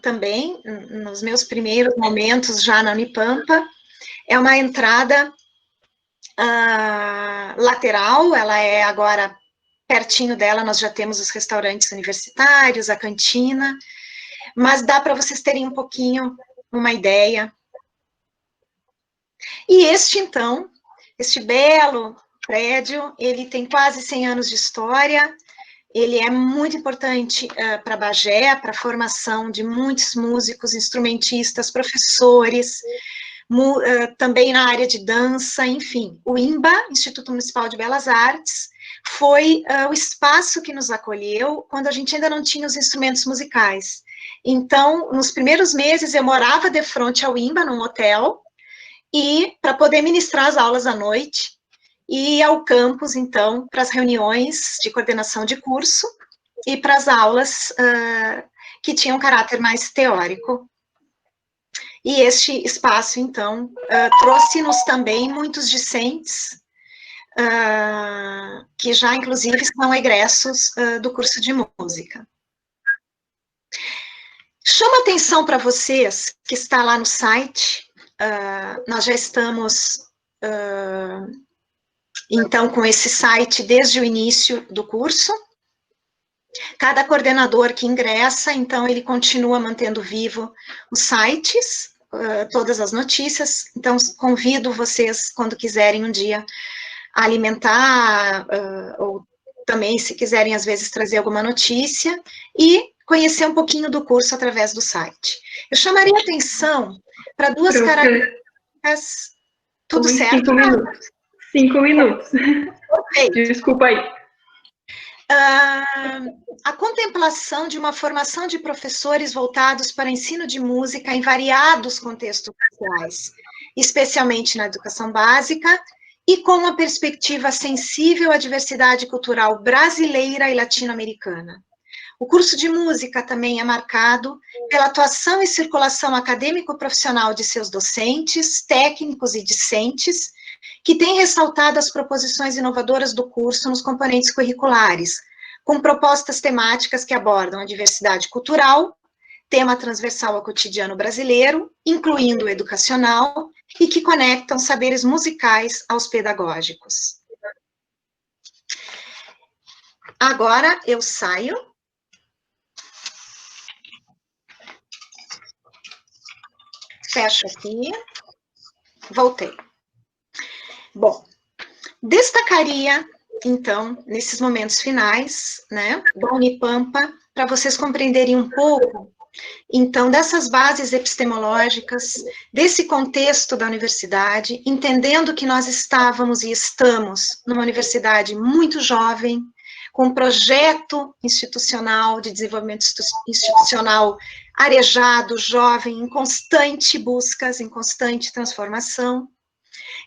também, nos meus primeiros momentos já na Unipampa. É uma entrada lateral, ela é agora pertinho dela, nós já temos os restaurantes universitários, a cantina, mas dá para vocês terem um pouquinho uma ideia. E então, este belo prédio, ele tem quase 100 anos de história. Ele é muito importante para Bagé, para a formação de muitos músicos, instrumentistas, professores, também na área de dança, enfim. O IMBA, Instituto Municipal de Belas Artes, foi o espaço que nos acolheu quando a gente ainda não tinha os instrumentos musicais. Então, nos primeiros meses, eu morava de frente ao IMBA, num hotel, e para poder ministrar as aulas à noite, e ao campus, então, para as reuniões de coordenação de curso e para as aulas que tinham caráter mais teórico. E este espaço, então, trouxe-nos também muitos discentes, que já, inclusive, são egressos do curso de música. Chama atenção para vocês, que está lá no site, nós já estamos... então, com esse site desde o início do curso, cada coordenador que ingressa, então, ele continua mantendo vivo os sites, todas as notícias. Então, convido vocês, quando quiserem um dia, a alimentar, ou também, se quiserem, às vezes, trazer alguma notícia, e conhecer um pouquinho do curso através do site. Eu chamaria atenção para duas características... Tudo certo? 5 minutos. 5 minutos. Perfeito. Desculpa aí. A contemplação de uma formação de professores voltados para ensino de música em variados contextos sociais, especialmente na educação básica, e com uma perspectiva sensível à diversidade cultural brasileira e latino-americana. O curso de música também é marcado pela atuação e circulação acadêmico-profissional de seus docentes, técnicos e discentes, que têm ressaltado as proposições inovadoras do curso nos componentes curriculares, com propostas temáticas que abordam a diversidade cultural, tema transversal ao cotidiano brasileiro, incluindo o educacional, e que conectam saberes musicais aos pedagógicos. Agora eu saio. Fecho aqui. Voltei. Bom, destacaria, então, nesses momentos finais, né, da Unipampa, para vocês compreenderem um pouco, então, dessas bases epistemológicas, desse contexto da universidade, entendendo que nós estávamos e estamos numa universidade muito jovem, com um projeto institucional, de desenvolvimento institucional arejado, jovem, em constante buscas, em constante transformação.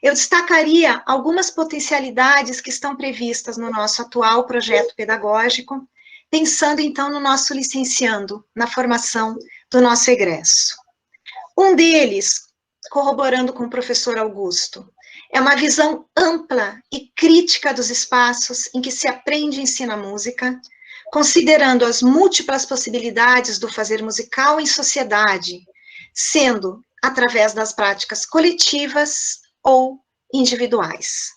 Eu destacaria algumas potencialidades que estão previstas no nosso atual projeto pedagógico, pensando, então, no nosso licenciando, na formação do nosso egresso. Um deles, corroborando com o professor Augusto, é uma visão ampla e crítica dos espaços em que se aprende e ensina música, considerando as múltiplas possibilidades do fazer musical em sociedade, sendo através das práticas coletivas ou individuais.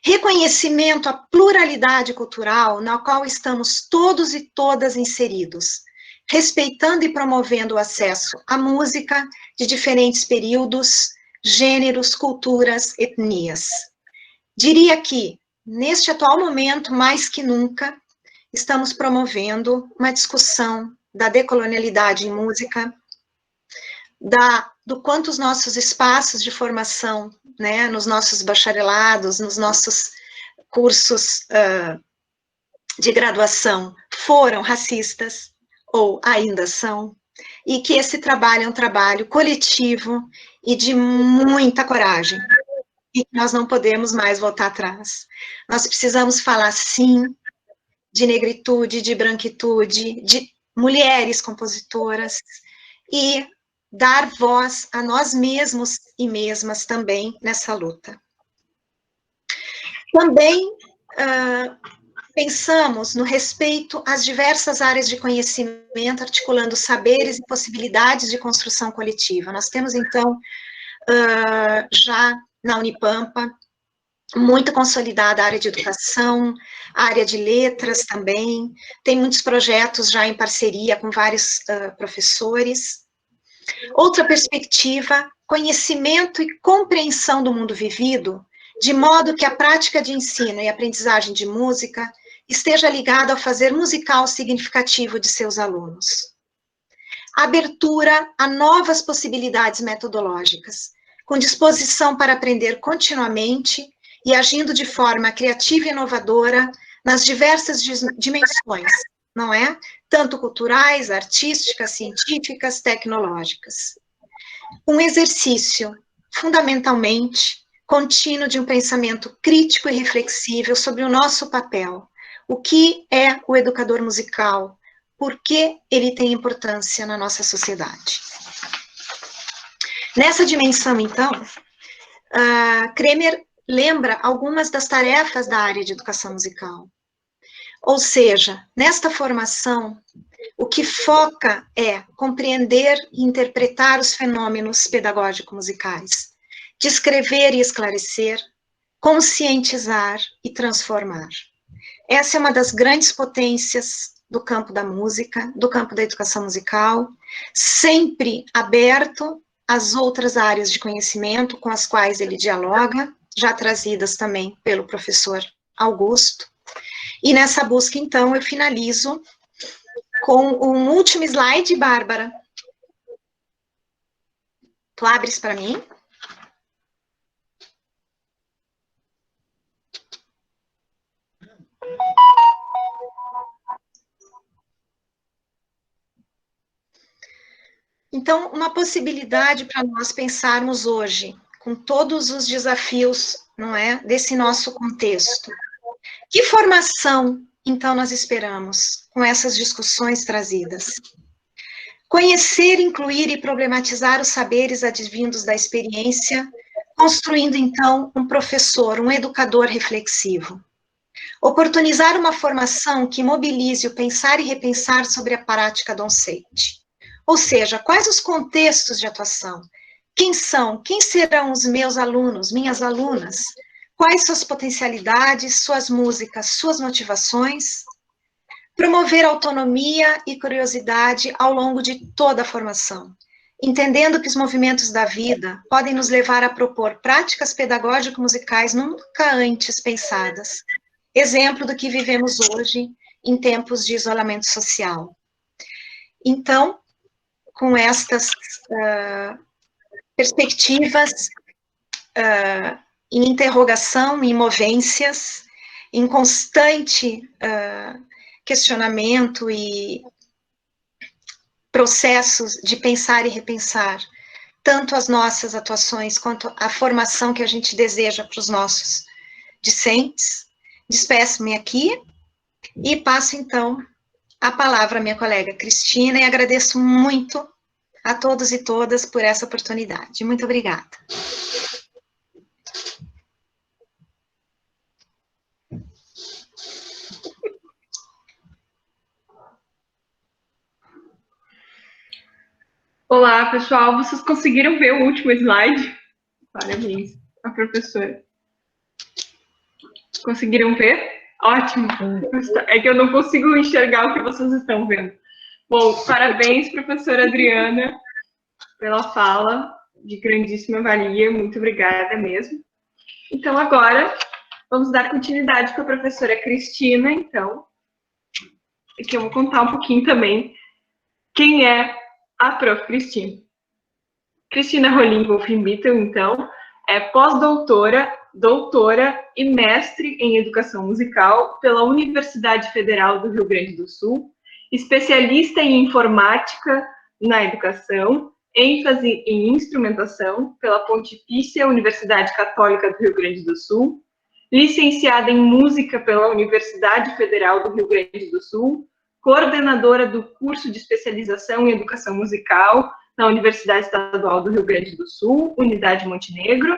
Reconhecimento à pluralidade cultural na qual estamos todos e todas inseridos, respeitando e promovendo o acesso à música de diferentes períodos, gêneros, culturas, etnias. Diria que, neste atual momento, mais que nunca, estamos promovendo uma discussão da decolonialidade em música, do quanto os nossos espaços de formação, né, nos nossos bacharelados, nos nossos cursos de graduação, foram racistas, ou ainda são, e que esse trabalho é um trabalho coletivo e de muita coragem, e que nós não podemos mais voltar atrás. Nós precisamos falar, sim, de negritude, de branquitude, de mulheres compositoras, e dar voz a nós mesmos e mesmas também nessa luta. Também pensamos no respeito às diversas áreas de conhecimento, articulando saberes e possibilidades de construção coletiva. Nós temos, então, já na Unipampa, muito consolidada a área de educação, a área de letras também, tem muitos projetos já em parceria com vários professores. Outra perspectiva, conhecimento e compreensão do mundo vivido, de modo que a prática de ensino e aprendizagem de música esteja ligada ao fazer musical significativo de seus alunos. Abertura a novas possibilidades metodológicas, com disposição para aprender continuamente e agindo de forma criativa e inovadora nas diversas dimensões, não é? Tanto culturais, artísticas, científicas, tecnológicas. Um exercício, fundamentalmente, contínuo de um pensamento crítico e reflexível sobre o nosso papel. O que é o educador musical? Por que ele tem importância na nossa sociedade? Nessa dimensão, então, Kremer lembra algumas das tarefas da área de educação musical. Ou seja, nesta formação, o que foca é compreender e interpretar os fenômenos pedagógico-musicais, descrever e esclarecer, conscientizar e transformar. Essa é uma das grandes potências do campo da música, do campo da educação musical, sempre aberto às outras áreas de conhecimento com as quais ele dialoga, já trazidas também pelo professor Augusto. E nessa busca, então, eu finalizo com um último slide, Bárbara. Tu abres para mim? Então, uma possibilidade para nós pensarmos hoje, com todos os desafios, não é, desse nosso contexto. Que formação, então, nós esperamos? com essas discussões trazidas. Conhecer, incluir e problematizar os saberes advindos da experiência, construindo, então, um professor, um educador reflexivo. Oportunizar uma formação que mobilize o pensar e repensar sobre a prática docente. Ou seja, quais os contextos de atuação? Quem serão os meus alunos, minhas alunas? Quais suas potencialidades, suas músicas, suas motivações? Promover autonomia e curiosidade ao longo de toda a formação, entendendo que os movimentos da vida podem nos levar a propor práticas pedagógico-musicais nunca antes pensadas, exemplo do que vivemos hoje em tempos de isolamento social. Então, com estas perspectivas em interrogação, em movências, em constante questionamento e processos de pensar e repensar, tanto as nossas atuações quanto a formação que a gente deseja para os nossos discentes. Despeço-me aqui e passo, então, a palavra à minha colega Cristina e agradeço muito a todos e todas por essa oportunidade. Muito obrigada. Olá, pessoal. Vocês conseguiram ver o último slide? Parabéns, a professora. Conseguiram ver? Ótimo. É que eu não consigo enxergar o que vocês estão vendo. Bom, parabéns, professora Adriana, pela fala de grandíssima valia. Muito obrigada mesmo. Então, agora, vamos dar continuidade com a professora Cristina, então. Aqui eu vou contar um pouquinho também quem é a Prof. Cristina. Cristina Rolim Wolfenbüttel, então, é pós-doutora, doutora e mestre em Educação Musical pela Universidade Federal do Rio Grande do Sul, especialista em Informática na Educação, ênfase em Instrumentação pela Pontifícia Universidade Católica do Rio Grande do Sul, licenciada em Música pela Universidade Federal do Rio Grande do Sul, coordenadora do curso de especialização em Educação Musical na Universidade Estadual do Rio Grande do Sul, Unidade Montenegro,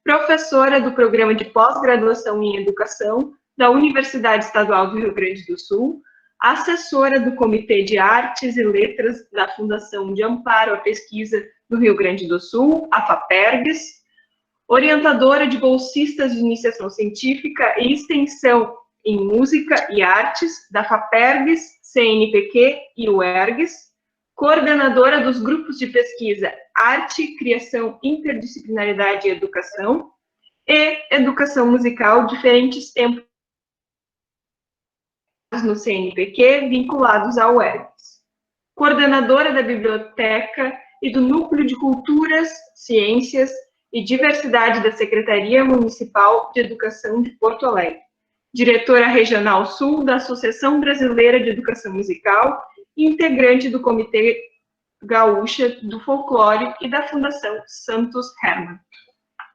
professora do Programa de Pós-Graduação em Educação da Universidade Estadual do Rio Grande do Sul, assessora do Comitê de Artes e Letras da Fundação de Amparo à Pesquisa do Rio Grande do Sul, a FAPERGS, orientadora de bolsistas de iniciação científica e extensão em Música e Artes da FAPERGS, CNPq e UERGS, coordenadora dos grupos de pesquisa Arte, Criação, Interdisciplinaridade e Educação, e Educação Musical, diferentes tempos no CNPq, vinculados ao UERGS. Coordenadora da Biblioteca e do Núcleo de Culturas, Ciências e Diversidade da Secretaria Municipal de Educação de Porto Alegre. Diretora Regional Sul da Associação Brasileira de Educação Musical e integrante do Comitê Gaúcha do Folclore e da Fundação Santos Hermann.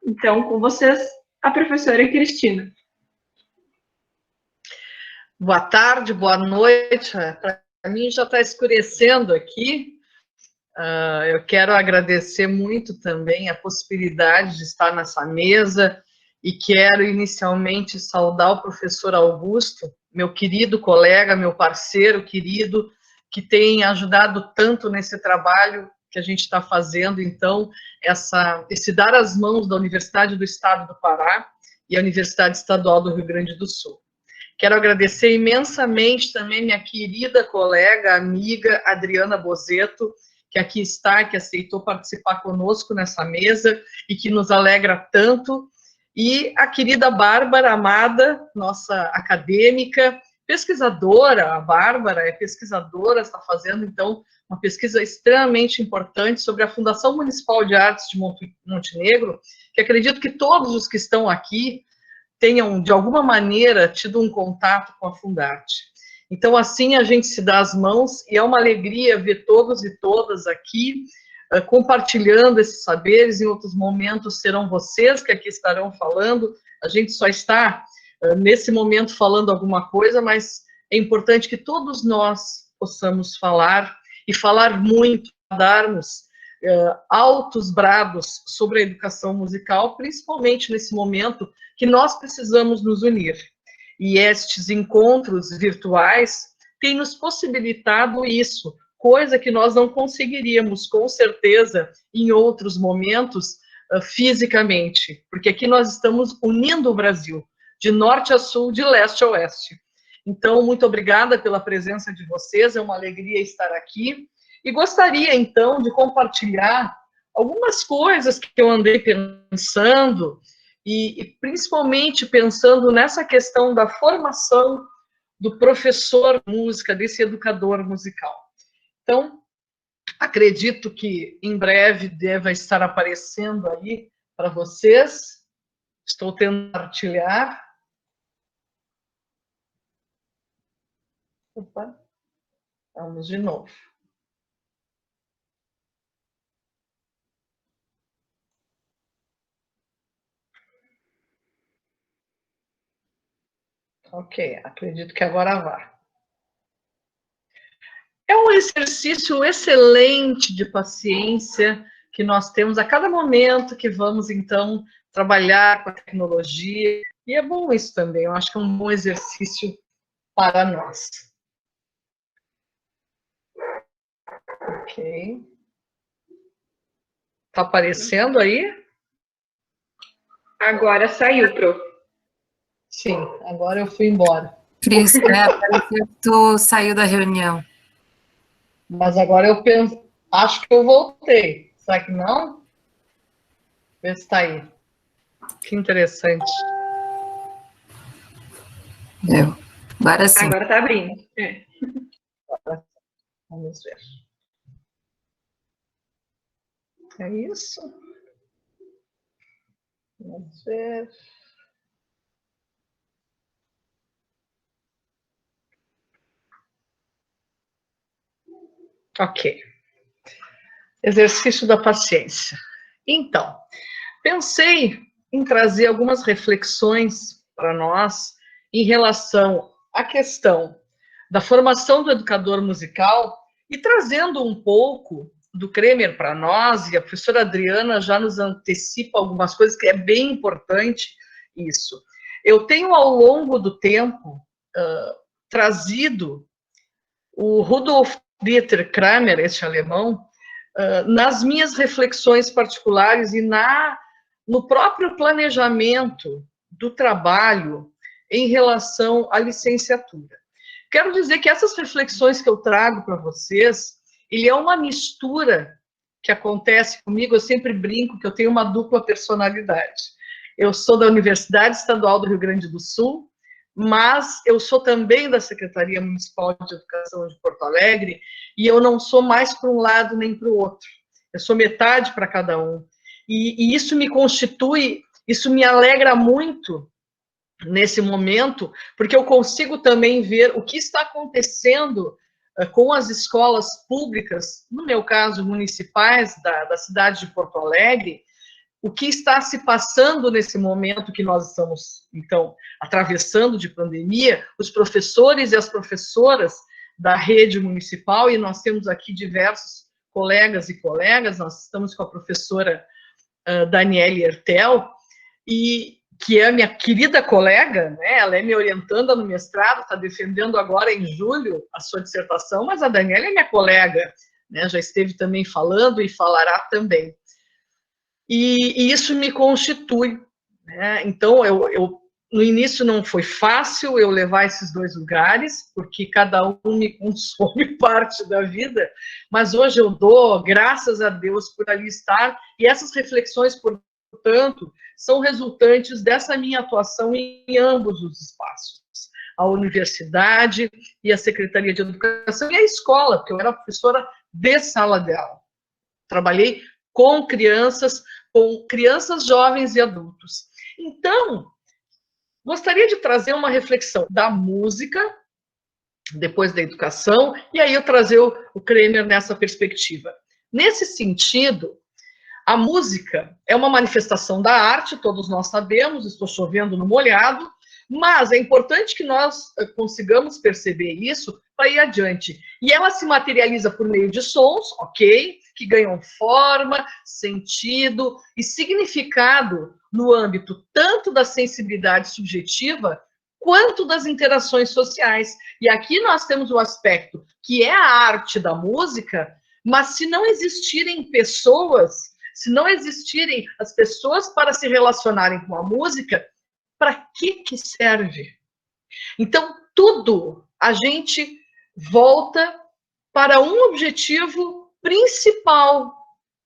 Então, com vocês, a professora Cristina. Boa tarde, boa noite. Para mim já está escurecendo aqui. Eu quero agradecer muito também a possibilidade de estar nessa mesa e quero inicialmente saudar o professor Augusto, meu querido colega, meu parceiro querido, que tem ajudado tanto nesse trabalho que a gente está fazendo, então, esse dar as mãos da Universidade do Estado do Pará e a Universidade Estadual do Rio Grande do Sul. Quero agradecer imensamente também minha querida colega, amiga Adriana Bozetto, que aqui está, que aceitou participar conosco nessa mesa e que nos alegra tanto, e a querida Bárbara Amada, nossa acadêmica, pesquisadora. A Bárbara é pesquisadora, está fazendo, então, uma pesquisa extremamente importante sobre a Fundação Municipal de Artes de Montenegro, que acredito que todos os que estão aqui tenham, de alguma maneira, tido um contato com a Fundarte. Então, assim, a gente se dá as mãos, e é uma alegria ver todos e todas aqui, compartilhando esses saberes. Em outros momentos serão vocês que aqui estarão falando, a gente só está, nesse momento, falando alguma coisa, mas é importante que todos nós possamos falar, e falar muito, darmos altos brados sobre a educação musical, principalmente nesse momento que nós precisamos nos unir. E estes encontros virtuais têm nos possibilitado isso, coisa que nós não conseguiríamos, com certeza, em outros momentos, fisicamente, porque aqui nós estamos unindo o Brasil, de norte a sul, de leste a oeste. Então, muito obrigada pela presença de vocês, é uma alegria estar aqui, e gostaria, então, de compartilhar algumas coisas que eu andei pensando, e principalmente pensando nessa questão da formação do professor de música, desse educador musical. Então, acredito que em breve deva estar aparecendo aí para vocês. Estou tentando compartilhar. Opa, vamos de novo. Ok, acredito que agora vai. É um exercício excelente de paciência que nós temos a cada momento que vamos, então, trabalhar com a tecnologia. E é bom isso também, eu acho que é um bom exercício para nós. Ok. Está aparecendo aí? Agora saiu, Pro. Sim, agora eu fui embora. Cris, pareceu que tu saiu da reunião. Mas agora eu penso, acho que eu voltei. Será que não? Vê se está aí. Que interessante. Deu. Agora sim. Agora está abrindo. É. Vamos ver. É isso? Vamos ver. Ok. Exercício da paciência. Então, pensei em trazer algumas reflexões para nós em relação à questão da formação do educador musical e trazendo um pouco do Kremer para nós, e a professora Adriana já nos antecipa algumas coisas que é bem importante isso. Eu tenho, ao longo do tempo, trazido o Rudolf Dieter Kramer, este alemão, nas minhas reflexões particulares e no próprio planejamento do trabalho em relação à licenciatura. Quero dizer que essas reflexões que eu trago para vocês, ele é uma mistura que acontece comigo, eu sempre brinco que eu tenho uma dupla personalidade. Eu sou da Universidade Estadual do Rio Grande do Sul, mas eu sou também da Secretaria Municipal de Educação de Porto Alegre, e eu não sou mais para um lado nem para o outro. Eu sou metade para cada um. E isso me constitui, isso me alegra muito nesse momento, porque eu consigo também ver o que está acontecendo com as escolas públicas, no meu caso, municipais da cidade de Porto Alegre, o que está se passando nesse momento que nós estamos, então, atravessando de pandemia, os professores e as professoras da rede municipal, e nós temos aqui diversos colegas e colegas, nós estamos com a professora Daniele Ertel, e que é minha querida colega, né? Ela é me orientando no mestrado, está defendendo agora em julho a sua dissertação, mas a Daniele é minha colega, né? Já esteve também falando e falará também. E isso me constitui, né? Então, no início não foi fácil eu levar esses dois lugares, porque cada um me consome parte da vida, mas hoje eu dou graças a Deus por ali estar, e essas reflexões, portanto, são resultantes dessa minha atuação em ambos os espaços, a universidade e a Secretaria de Educação e a escola, porque eu era professora de sala de aula. Trabalhei com crianças, jovens e adultos. Então, gostaria de trazer uma reflexão da música, depois da educação, e aí eu trazer o Kremer nessa perspectiva. Nesse sentido, a música é uma manifestação da arte, todos nós sabemos, estou chovendo no molhado, Mas é importante que nós consigamos perceber isso para ir adiante. E ela se materializa por meio de sons, ok, que ganham forma, sentido e significado no âmbito tanto da sensibilidade subjetiva quanto das interações sociais. E aqui nós temos o aspecto que é a arte da música, mas se não existirem pessoas, se não existirem as pessoas para se relacionarem com a música, para que serve? Então, tudo a gente volta para um objetivo principal,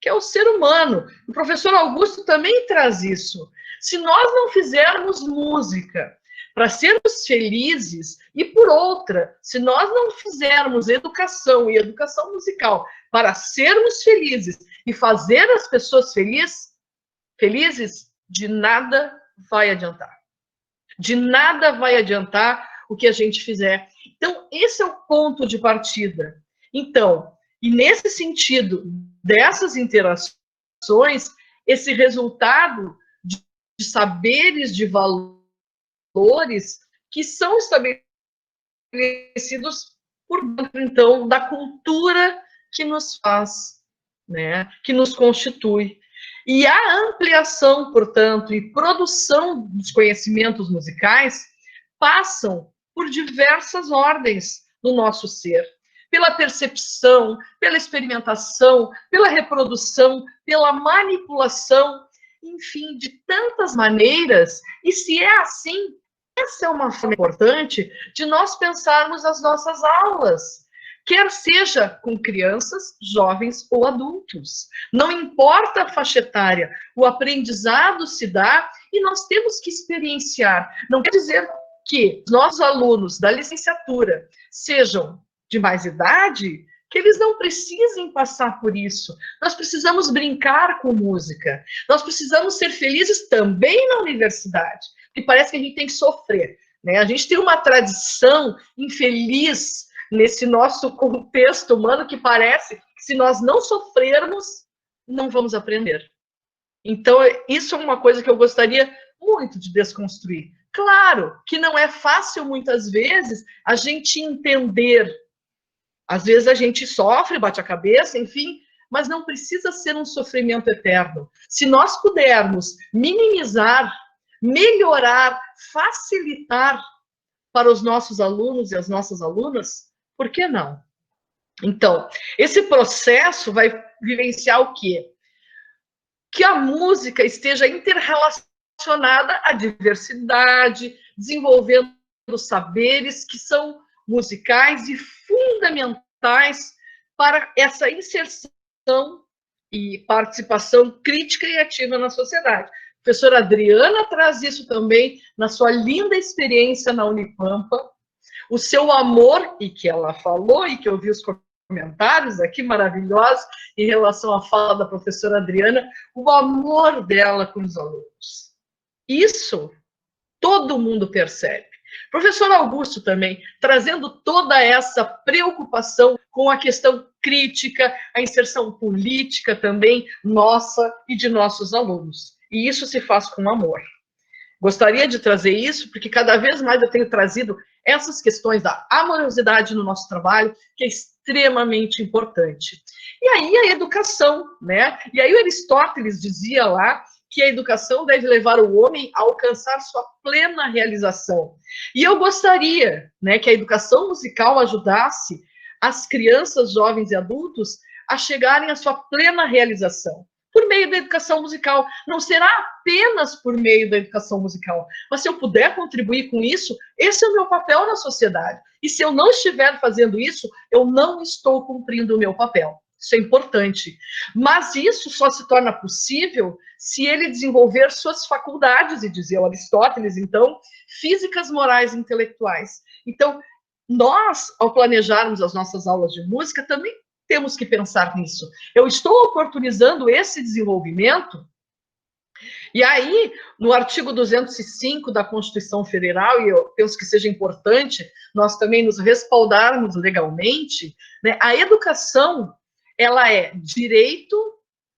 que é o ser humano. O professor Augusto também traz isso. Se nós não fizermos música para sermos felizes, e por outra, se nós não fizermos educação e educação musical para sermos felizes e fazer as pessoas felizes, de nada vai adiantar. De nada vai adiantar o que a gente fizer. Então, esse é o ponto de partida. Então, e nesse sentido dessas interações, esse resultado de saberes, de valores que são estabelecidos por dentro, então, da cultura que nos faz, né, que nos constitui. E a ampliação, portanto, e produção dos conhecimentos musicais passam por diversas ordens no nosso ser. Pela percepção, pela experimentação, pela reprodução, pela manipulação, enfim, de tantas maneiras. E se é assim, essa é uma forma importante de nós pensarmos as nossas aulas, quer seja com crianças, jovens ou adultos. Não importa a faixa etária, o aprendizado se dá e nós temos que experienciar. Não quer dizer que nossos alunos da licenciatura sejam de mais idade, que eles não precisem passar por isso. Nós precisamos brincar com música. Nós precisamos ser felizes também na universidade. E parece que a gente tem que sofrer, né? A gente tem uma tradição infeliz nesse nosso contexto humano que parece que se nós não sofrermos, não vamos aprender. Então, isso é uma coisa que eu gostaria muito de desconstruir. Claro que não é fácil, muitas vezes, a gente entender. Às vezes a gente sofre, bate a cabeça, enfim, mas não precisa ser um sofrimento eterno. Se nós pudermos minimizar, melhorar, facilitar para os nossos alunos e as nossas alunas, por que não? Então, esse processo vai vivenciar o quê? Que a música esteja interrelacionada à diversidade, desenvolvendo saberes que são musicais e fundamentais para essa inserção e participação crítica e ativa na sociedade. A professora Adriana traz isso também na sua linda experiência na Unipampa, o seu amor, e que ela falou, e que eu vi os comentários aqui maravilhosos em relação à fala da professora Adriana, o amor dela com os alunos. Isso todo mundo percebe. Professor Augusto também, trazendo toda essa preocupação com a questão crítica, a inserção política também nossa e de nossos alunos. E isso se faz com amor. Gostaria de trazer isso, porque cada vez mais eu tenho trazido essas questões da amorosidade no nosso trabalho, que é extremamente importante. E aí a educação, né? E aí o Aristóteles dizia lá que a educação deve levar o homem a alcançar sua plena realização. E eu gostaria, né, que a educação musical ajudasse as crianças, jovens e adultos a chegarem à sua plena realização, por meio da educação musical. Não será apenas por meio da educação musical, mas se eu puder contribuir com isso, esse é o meu papel na sociedade. E se eu não estiver fazendo isso, eu não estou cumprindo o meu papel. Isso é importante. Mas isso só se torna possível se ele desenvolver suas faculdades, e dizia o Aristóteles, então, físicas, morais e intelectuais. Então, nós, ao planejarmos as nossas aulas de música, também temos que pensar nisso. Eu estou oportunizando esse desenvolvimento. E aí, no artigo 205 da Constituição Federal, e eu penso que seja importante nós também nos respaldarmos legalmente, né, a educação, ela é direito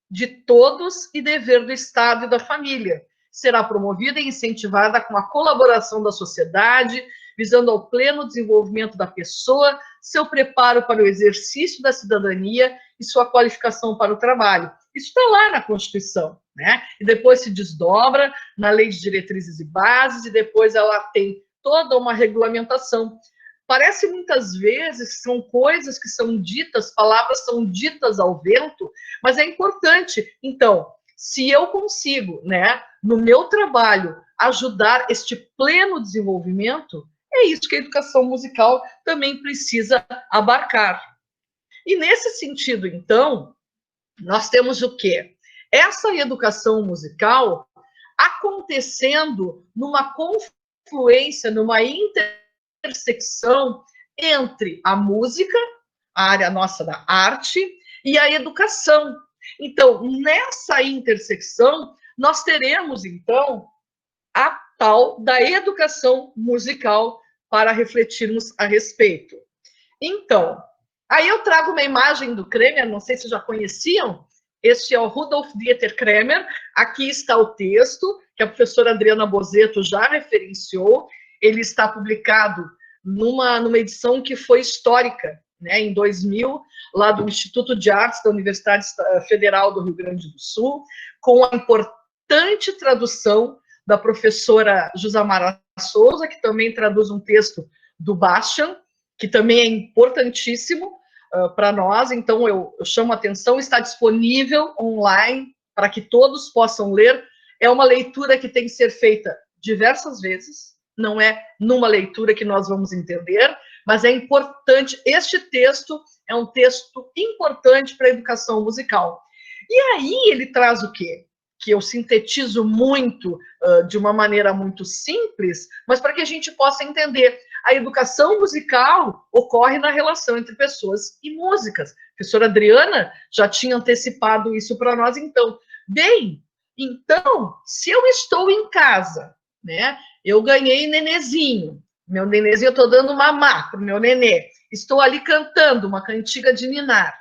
de todos e dever do Estado e da família. será promovida e incentivada com a colaboração da sociedade, visando ao pleno desenvolvimento da pessoa, seu preparo para o exercício da cidadania e sua qualificação para o trabalho. Isso está lá na Constituição, né? E depois se desdobra na Lei de Diretrizes e Bases, e depois ela tem toda uma regulamentação. Parece muitas vezes que são coisas que são ditas, palavras são ditas ao vento, mas é importante. Então, se eu consigo, né, no meu trabalho, ajudar este pleno desenvolvimento, é isso que a educação musical também precisa abarcar. E nesse sentido, então, nós temos o quê? Essa educação musical acontecendo numa confluência, numa intersecção entre a música, a área nossa da arte, e a educação. Então, nessa intersecção, nós teremos, então, a tal da educação musical para refletirmos a respeito. Então, aí eu trago uma imagem do Kremer, não sei se já conheciam, este é o Rudolf Dieter Kremer, aqui está o texto, que a professora Adriana Bozetto já referenciou, ele está publicado numa edição que foi histórica, né, em 2000, lá do Instituto de Artes da Universidade Federal do Rio Grande do Sul, com a importante tradução da professora Jusamara Souza, que também traduz um texto do Bastian, que também é importantíssimo para nós. Então, eu chamo a atenção, está disponível online para que todos possam ler. É uma leitura que tem que ser feita diversas vezes, não é numa leitura que nós vamos entender, mas é importante. Este texto é um texto importante para a educação musical. E aí ele traz o quê? Que eu sintetizo muito, de uma maneira muito simples, mas para que a gente possa entender. A educação musical ocorre na relação entre pessoas e músicas. A professora Adriana já tinha antecipado isso para nós, então. Bem, então, se eu estou em casa, né, eu ganhei nenezinho, meu nenezinho, eu estou dando mamá para o meu nenê, estou ali cantando uma cantiga de ninar,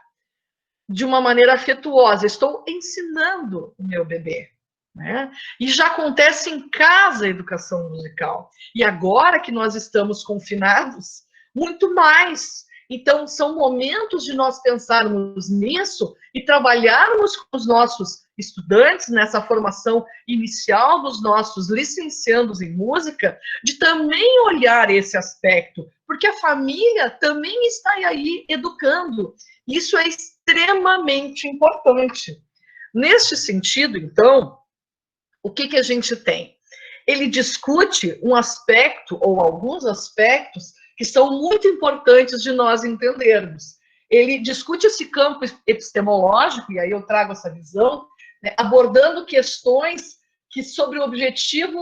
de uma maneira afetuosa, estou ensinando o meu bebê, né? E já acontece em casa a educação musical. E agora que nós estamos confinados, muito mais. Então, são momentos de nós pensarmos nisso e trabalharmos com os nossos estudantes nessa formação inicial dos nossos licenciandos em música, de também olhar esse aspecto, porque a família também está aí educando. Isso é extremamente importante. Neste sentido, então, o que a gente tem? Ele discute um aspecto, ou alguns aspectos, que são muito importantes de nós entendermos. Ele discute esse campo epistemológico, e aí eu trago essa visão, né, abordando questões que sobre o objetivo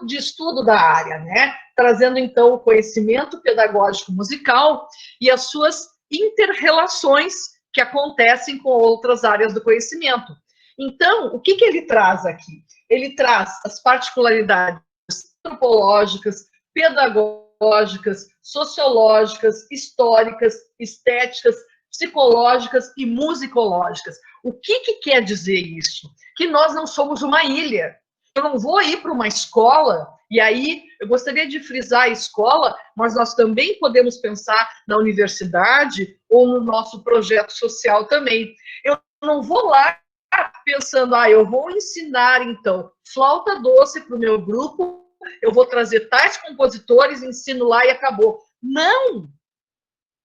de estudo da área, né, trazendo então o conhecimento pedagógico musical e as suas inter-relações que acontecem com outras áreas do conhecimento. Então, o que ele traz aqui? Ele traz as particularidades antropológicas, pedagógicas, sociológicas, históricas, estéticas, psicológicas e musicológicas. O que quer dizer isso? Que nós não somos uma ilha. Eu não vou ir para uma escola, e aí eu gostaria de frisar a escola, mas nós também podemos pensar na universidade ou no nosso projeto social também. Eu não vou lá pensando, eu vou ensinar, então, flauta doce para o meu grupo, eu vou trazer tais compositores, ensino lá e acabou. Não!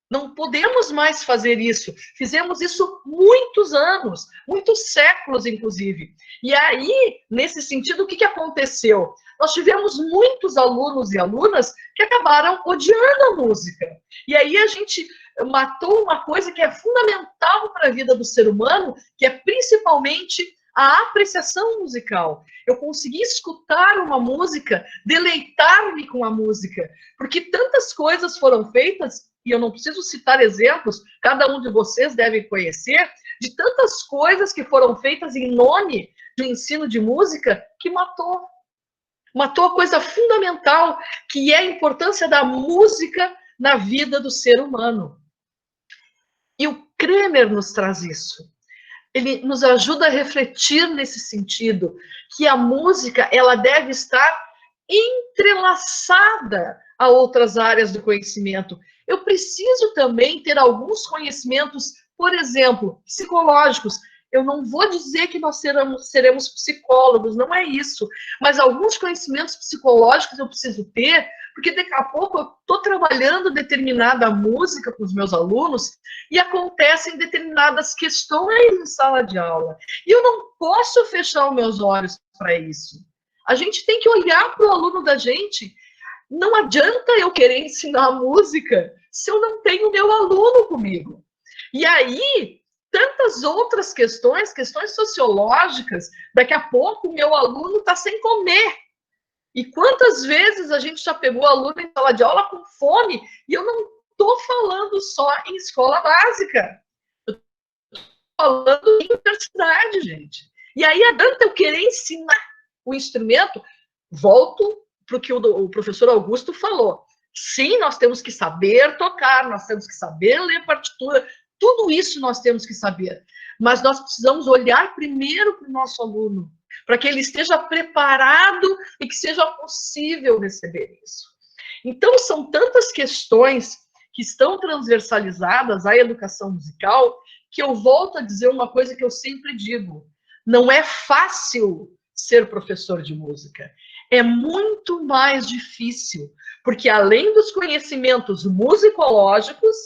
Não podemos mais fazer isso. Fizemos isso muitos anos, muitos séculos, inclusive. E aí, nesse sentido, o que aconteceu? Nós tivemos muitos alunos e alunas que acabaram odiando a música. E aí a gente matou uma coisa que é fundamental para a vida do ser humano, que é principalmente a apreciação musical. Eu consegui escutar uma música, deleitar-me com a música, porque tantas coisas foram feitas, e eu não preciso citar exemplos, cada um de vocês deve conhecer, de tantas coisas que foram feitas em nome do ensino de música, que matou a coisa fundamental, que é a importância da música na vida do ser humano. E o Kremer nos traz isso. ele nos ajuda a refletir nesse sentido, que a música, ela deve estar entrelaçada a outras áreas do conhecimento. Eu preciso também ter alguns conhecimentos, por exemplo, psicológicos. Eu não vou dizer que nós seremos psicólogos, não é isso. Mas alguns conhecimentos psicológicos eu preciso ter, porque daqui a pouco eu estou trabalhando determinada música com os meus alunos e acontecem determinadas questões em sala de aula. E eu não posso fechar os meus olhos para isso. A gente tem que olhar para o aluno da gente. Não adianta eu querer ensinar música se eu não tenho meu aluno comigo. E aí, tantas outras questões sociológicas, daqui a pouco o meu aluno está sem comer. E quantas vezes a gente já pegou o aluno em sala de aula com fome, e eu não estou falando só em escola básica. Eu estou falando em universidade, gente. E aí adianta eu querer ensinar o instrumento. Volto para o que o professor Augusto falou. Sim, nós temos que saber tocar, nós temos que saber ler partitura, tudo isso nós temos que saber. Mas nós precisamos olhar primeiro para o nosso aluno, para que ele esteja preparado e que seja possível receber isso. Então, são tantas questões que estão transversalizadas à educação musical, que eu volto a dizer uma coisa que eu sempre digo: não é fácil ser professor de música. É muito mais difícil, porque além dos conhecimentos musicológicos,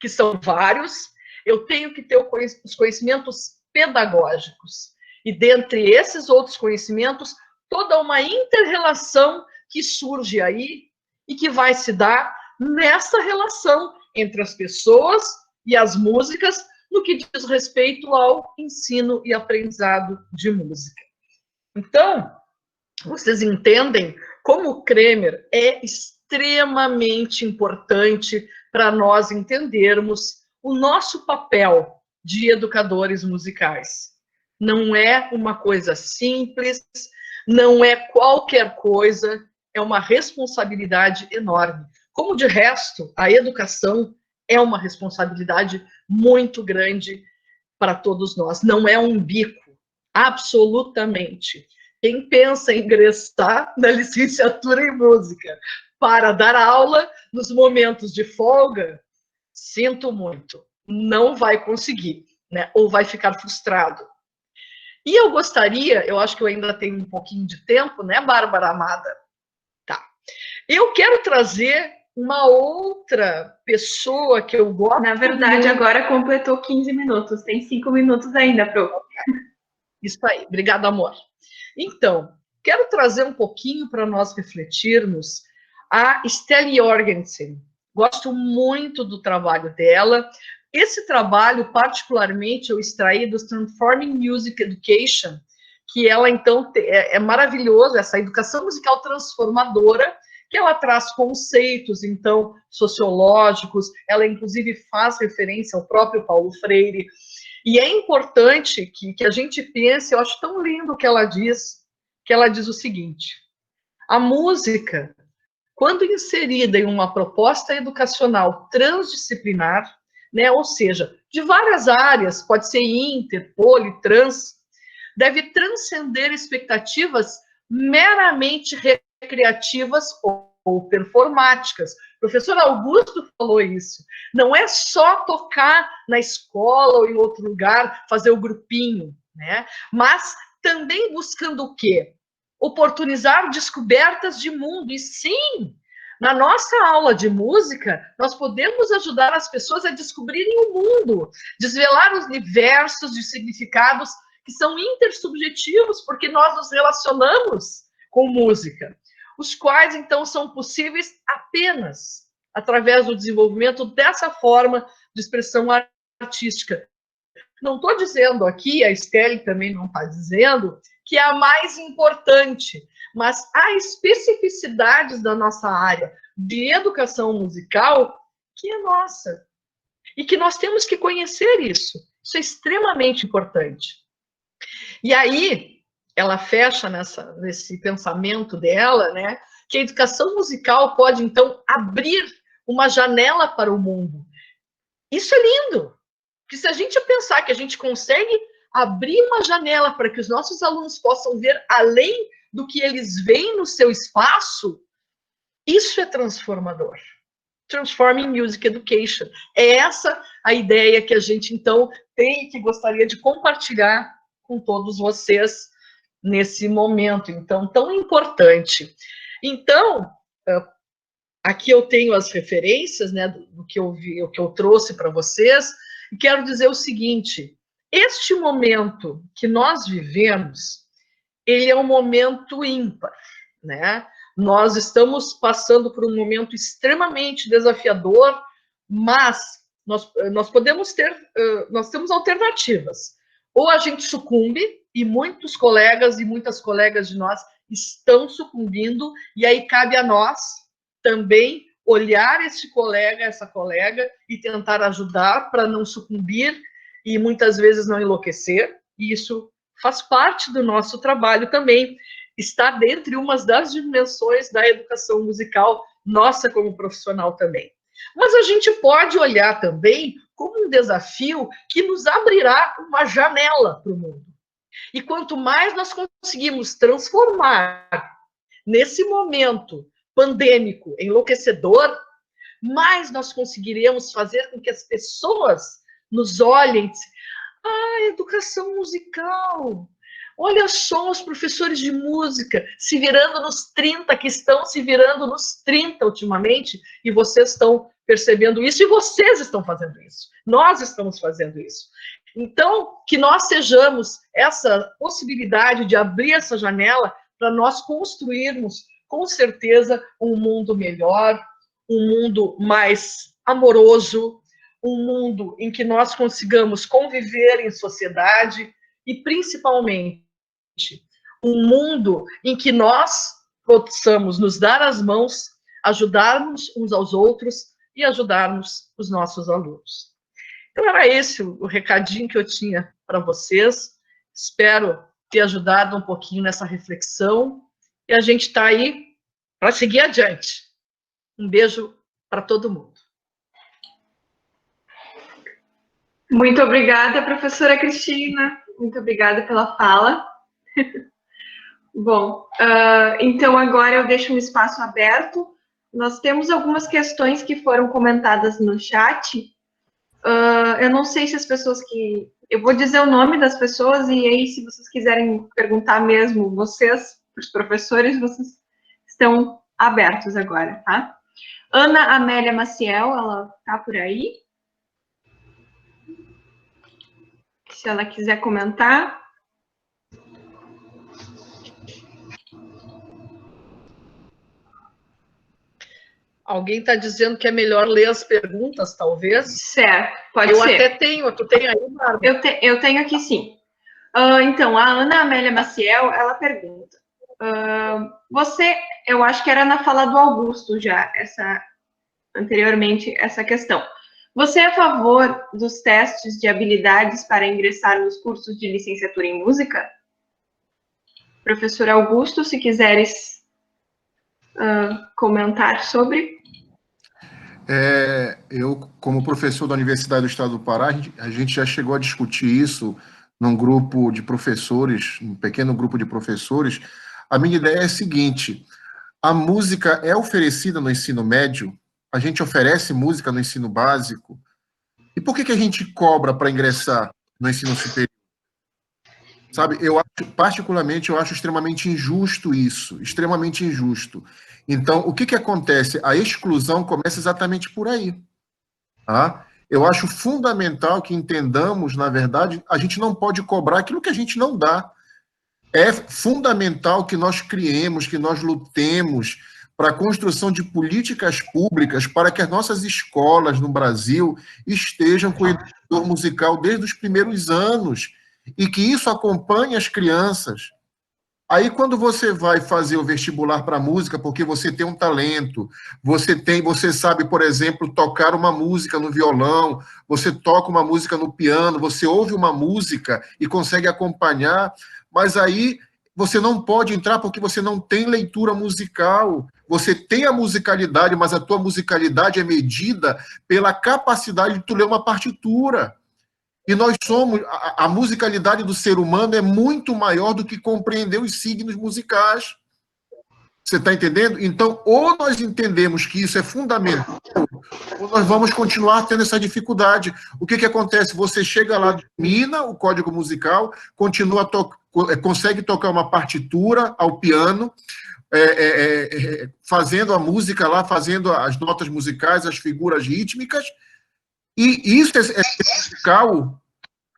que são vários, eu tenho que ter os conhecimentos pedagógicos. E dentre esses outros conhecimentos, toda uma inter-relação que surge aí e que vai se dar nessa relação entre as pessoas e as músicas no que diz respeito ao ensino e aprendizado de música. Então, vocês entendem como o Kremer é extremamente importante para nós entendermos o nosso papel de educadores musicais. Não é uma coisa simples, não é qualquer coisa, é uma responsabilidade enorme. Como, de resto, a educação é uma responsabilidade muito grande para todos nós. Não é um bico, absolutamente. Quem pensa em ingressar na licenciatura em música para dar aula nos momentos de folga, sinto muito, não vai conseguir, né? Ou vai ficar frustrado. E eu gostaria, eu acho que eu ainda tenho um pouquinho de tempo, né, Bárbara amada? Tá. Eu quero trazer uma outra pessoa que eu gosto. Na verdade, agora completou 15 minutos, tem 5 minutos ainda, Pro. Isso aí, obrigada, amor. Então, quero trazer um pouquinho para nós refletirmos a Stella Jorgensen. Gosto muito do trabalho dela. Esse trabalho, particularmente, eu extraí do Transforming Music Education, que ela, então, é maravilhoso, essa educação musical transformadora, que ela traz conceitos, então, sociológicos, ela, inclusive, faz referência ao próprio Paulo Freire, e é importante que a gente pense, eu acho tão lindo o que ela diz o seguinte: a música, quando inserida em uma proposta educacional transdisciplinar, né, ou seja, de várias áreas, pode ser inter, poli, trans, deve transcender expectativas meramente recreativas ou performáticas. O professor Augusto falou isso. Não é só tocar na escola ou em outro lugar, fazer o grupinho, né? Mas também buscando o quê? Oportunizar descobertas de mundo. E sim, na nossa aula de música, nós podemos ajudar as pessoas a descobrirem o mundo, desvelar os universos de significados que são intersubjetivos, porque nós nos relacionamos com música, os quais, então, são possíveis apenas através do desenvolvimento dessa forma de expressão artística. Não estou dizendo aqui, a Estelle também não está dizendo, que é a mais importante, mas há especificidades da nossa área de educação musical que é nossa, e que nós temos que conhecer isso. Isso é extremamente importante. E aí, ela fecha nesse pensamento dela, né, que a educação musical pode, então, abrir uma janela para o mundo. Isso é lindo, porque se a gente pensar que a gente consegue abrir uma janela para que os nossos alunos possam ver além do que eles veem no seu espaço, isso é transformador. Transforming Music Education. É essa a ideia que a gente, então, tem e que gostaria de compartilhar com todos vocês nesse momento, então, tão importante. Então, aqui eu tenho as referências, né, do que eu vi, o que eu trouxe para vocês, e quero dizer o seguinte: este momento que nós vivemos, ele é um momento ímpar, né? Nós estamos passando por um momento extremamente desafiador, mas nós podemos ter, nós temos alternativas. Ou a gente sucumbe, e muitos colegas e muitas colegas de nós estão sucumbindo, e aí cabe a nós também olhar esse colega, essa colega, e tentar ajudar para não sucumbir e muitas vezes não enlouquecer. E isso faz parte do nosso trabalho também. Está dentro uma das dimensões da educação musical, nossa como profissional também. Mas a gente pode olhar também como um desafio que nos abrirá uma janela para o mundo. E quanto mais nós conseguimos transformar nesse momento pandêmico, enlouquecedor, mais nós conseguiremos fazer com que as pessoas nos olhem e dizem: educação musical. Olha só os professores de música se virando nos 30, que estão se virando nos 30 ultimamente, e vocês estão percebendo isso, e vocês estão fazendo isso. Nós estamos fazendo isso. Então, que nós sejamos essa possibilidade de abrir essa janela para nós construirmos, com certeza, um mundo melhor, um mundo mais amoroso, um mundo em que nós consigamos conviver em sociedade e, principalmente, um mundo em que nós possamos nos dar as mãos, ajudarmos uns aos outros e ajudarmos os nossos alunos. Então, era esse o recadinho que eu tinha para vocês. Espero ter ajudado um pouquinho nessa reflexão. E a gente está aí para seguir adiante. Um beijo para todo mundo. Muito obrigada, professora Cristina. Muito obrigada pela fala. Bom, então agora eu deixo um espaço aberto. Nós temos algumas questões que foram comentadas no chat. Eu não sei se as pessoas que... Eu vou dizer o nome das pessoas e aí, se vocês quiserem perguntar mesmo, vocês, os professores, vocês estão abertos agora, tá? Ana Amélia Maciel, ela tá por aí. Se ela quiser comentar. Alguém está dizendo que é melhor ler as perguntas, talvez? Certo, pode ser. Eu até tenho, tu tem aí, Bárbara? Eu tenho aqui, sim. Então, a Ana Amélia Maciel, ela pergunta. Eu acho que era na fala do Augusto já, anteriormente, essa questão. Você é a favor dos testes de habilidades para ingressar nos cursos de licenciatura em música? Professor Augusto, se quiseres comentar sobre. Eu, como professor da Universidade do Estado do Pará, a gente já chegou a discutir isso num grupo de professores, um pequeno grupo de professores. A minha ideia é a seguinte: a música é oferecida no ensino médio, a gente oferece música no ensino básico, e por que a gente cobra para ingressar no ensino superior? Sabe, particularmente, eu acho extremamente injusto isso, extremamente injusto. Então, o que acontece? A exclusão começa exatamente por aí. Tá? Eu acho fundamental que entendamos, na verdade, a gente não pode cobrar aquilo que a gente não dá. É fundamental que nós criemos, que nós lutemos para a construção de políticas públicas para que as nossas escolas no Brasil estejam com o educador musical desde os primeiros anos, e que isso acompanhe as crianças. Aí, quando você vai fazer o vestibular para música, porque você tem um talento, você sabe, por exemplo, tocar uma música no violão, você toca uma música no piano, você ouve uma música e consegue acompanhar, mas aí você não pode entrar porque você não tem leitura musical. Você tem a musicalidade, mas a tua musicalidade é medida pela capacidade de tu ler uma partitura. E nós somos... A musicalidade do ser humano é muito maior do que compreender os signos musicais. Você está entendendo? Então, ou nós entendemos que isso é fundamental, ou nós vamos continuar tendo essa dificuldade. O que acontece? Você chega lá, domina o código musical, consegue tocar uma partitura ao piano, fazendo a música lá, fazendo as notas musicais, as figuras rítmicas, e isso é musical?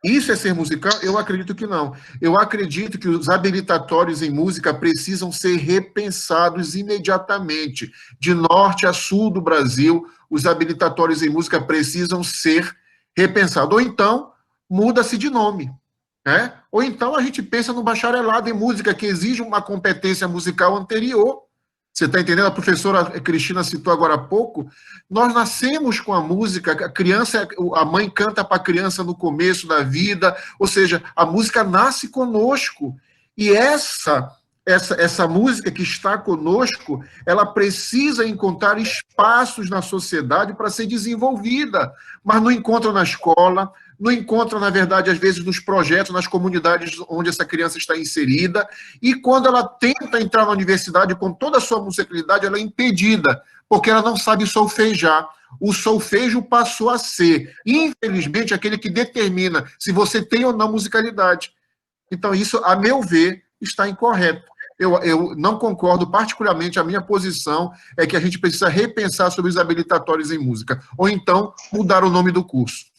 Isso é ser musical? Eu acredito que não. Eu acredito que os habilitatórios em música precisam ser repensados imediatamente. De norte a sul do Brasil, os habilitatórios em música precisam ser repensados. Ou então, muda-se de nome. Né? Ou então a gente pensa no bacharelado em música, que exige uma competência musical anterior. Você está entendendo? A professora Cristina citou agora há pouco. Nós nascemos com a música, a criança, a mãe canta para a criança no começo da vida, ou seja, a música nasce conosco. E essa música que está conosco, ela precisa encontrar espaços na sociedade para ser desenvolvida, mas não encontra na escola, não encontra, na verdade, às vezes, nos projetos, nas comunidades onde essa criança está inserida, e quando ela tenta entrar na universidade com toda a sua musicalidade, ela é impedida, porque ela não sabe solfejar. O solfejo passou a ser, infelizmente, aquele que determina se você tem ou não musicalidade. Então, isso, a meu ver, está incorreto. Eu não concordo, particularmente, a minha posição é que a gente precisa repensar sobre os habilitatórios em música, ou então mudar o nome do curso.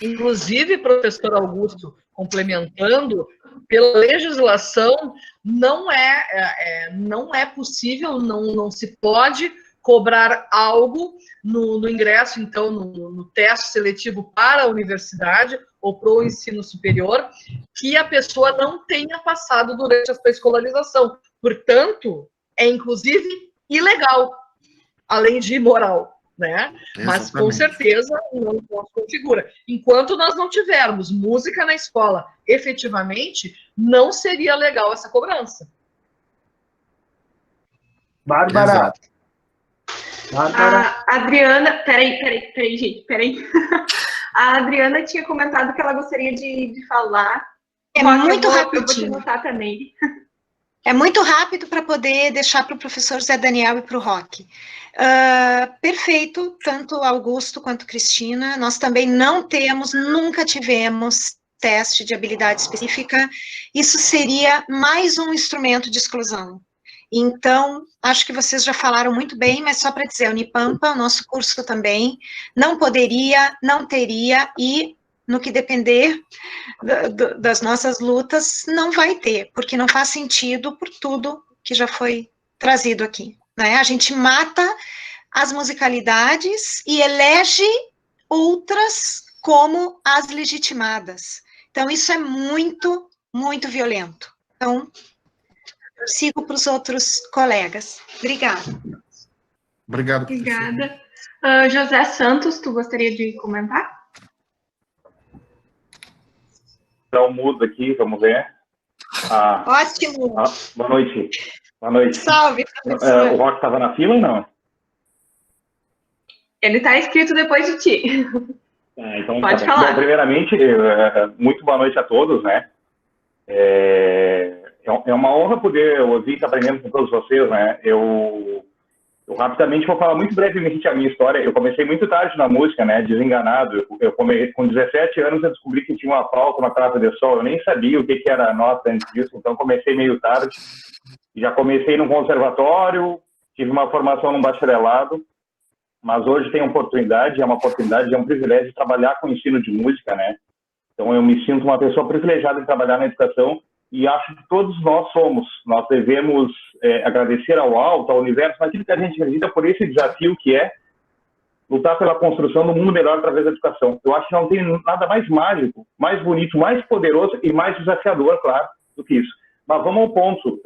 Inclusive, professor Augusto, complementando, pela legislação, não é possível, não se pode cobrar algo no ingresso, então, no teste seletivo para a universidade ou para o ensino superior, que a pessoa não tenha passado durante a sua escolarização. Portanto, é, inclusive, ilegal, além de imoral. Né? Mas, com certeza, não configura. Enquanto nós não tivermos música na escola, efetivamente, não seria legal essa cobrança. Bárbara. A Adriana... Peraí, gente, peraí. A Adriana tinha comentado que ela gostaria de falar. É muito rapidinho. Eu vou te anotar também. É muito rápido para poder deixar para o professor Zé Daniel e para o Roque. Perfeito, tanto Augusto quanto Cristina. Nós também não temos, nunca tivemos teste de habilidade específica. Isso seria mais um instrumento de exclusão. Então, acho que vocês já falaram muito bem, mas só para dizer, a Unipampa, o nosso curso também, não poderia, não teria e... no que depender das nossas lutas, não vai ter, porque não faz sentido por tudo que já foi trazido aqui. Né? A gente mata as musicalidades e elege outras como as legitimadas. Então, isso é muito, muito violento. Então, sigo para os outros colegas. Obrigada. Obrigado, Obrigada. José Santos, tu gostaria de comentar? Dar um mudo aqui, vamos ver. Ótimo. Boa noite. Boa noite. Salve, professor. O Roque estava na fila ou não? Ele está inscrito depois de ti. Então, pode falar. Bom, primeiramente, muito boa noite a todos, né? É uma honra poder ouvir e estar aprendendo com todos vocês, né? Eu rapidamente vou falar muito brevemente a minha história. Eu comecei muito tarde na música, né? Desenganado. Com 17 anos eu descobri que tinha uma flauta, uma trava de sol. Eu nem sabia o que era a nota antes disso, então comecei meio tarde. Já comecei num conservatório, tive uma formação num bacharelado, mas hoje tenho oportunidade, é um privilégio de trabalhar com o ensino de música, né? Então eu me sinto uma pessoa privilegiada em trabalhar na educação. E acho que todos nós devemos agradecer ao alto, ao universo, naquilo que a gente acredita por esse desafio que é lutar pela construção do mundo melhor através da educação. Eu acho que não tem nada mais mágico, mais bonito, mais poderoso e mais desafiador, claro, do que isso. Mas vamos ao ponto.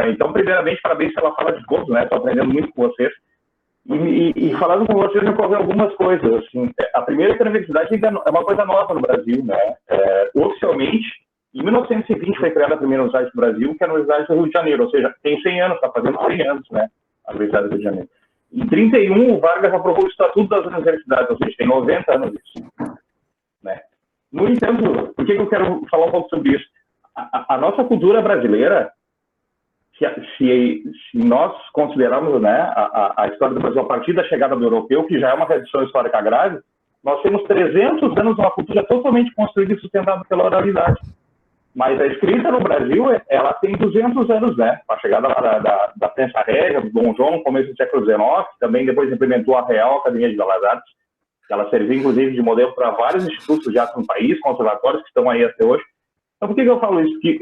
Então, primeiramente, parabéns pela fala de todos, né? Estou aprendendo muito com vocês. E falando com vocês, eu encontrei algumas coisas. Assim, a primeira é que a universidade é uma coisa nova no Brasil, né? Oficialmente, em 1920 foi criada a primeira universidade do Brasil, que é a Universidade do Rio de Janeiro, ou seja, tem 100 anos, está fazendo 100 anos, né, a Universidade do Rio de Janeiro. Em 31, o Vargas aprovou o Estatuto das Universidades, ou seja, tem 90 anos isso. né? No entanto, por que eu quero falar um pouco sobre isso? A nossa cultura brasileira, se nós considerarmos, né, a história do Brasil a partir da chegada do europeu, que já é uma tradição histórica grave, nós temos 300 anos de uma cultura totalmente construída e sustentada pela oralidade. Mas a escrita no Brasil, ela tem 200 anos, né? A chegada da prensa régia, do Dom João, no começo do século XIX, também depois implementou a Real Academia de Belas Artes, que ela serviu, inclusive, de modelo para vários institutos de arte no país, conservatórios que estão aí até hoje. Então, por que eu falo isso? Que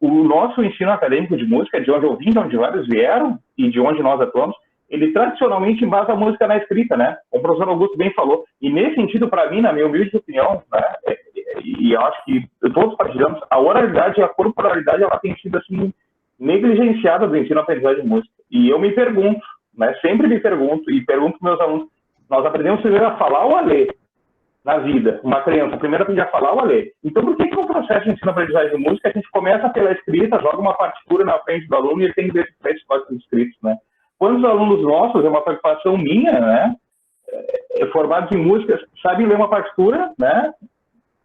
o nosso ensino acadêmico de música, de onde eu vim, de onde vários vieram e de onde nós atuamos, ele tradicionalmente embasa a música na escrita, né? Como o professor Augusto bem falou. E nesse sentido, para mim, na minha humilde opinião, né, e eu acho que todos partilhamos, a oralidade e a corporalidade, ela tem sido, assim, negligenciada do ensino-aprendizagem de música. E eu me pergunto, né, sempre me pergunto, e pergunto para meus alunos, nós aprendemos primeiro a falar ou a ler na vida? Uma criança primeiro aprende a falar ou a ler. Então, por que no processo de ensino-aprendizagem de música a gente começa pela escrita, joga uma partitura na frente do aluno e ele tem que ver se faz códigos escritos, né? Quantos alunos nossos, é uma preocupação minha, né, formados em música, sabem ler uma partitura, né,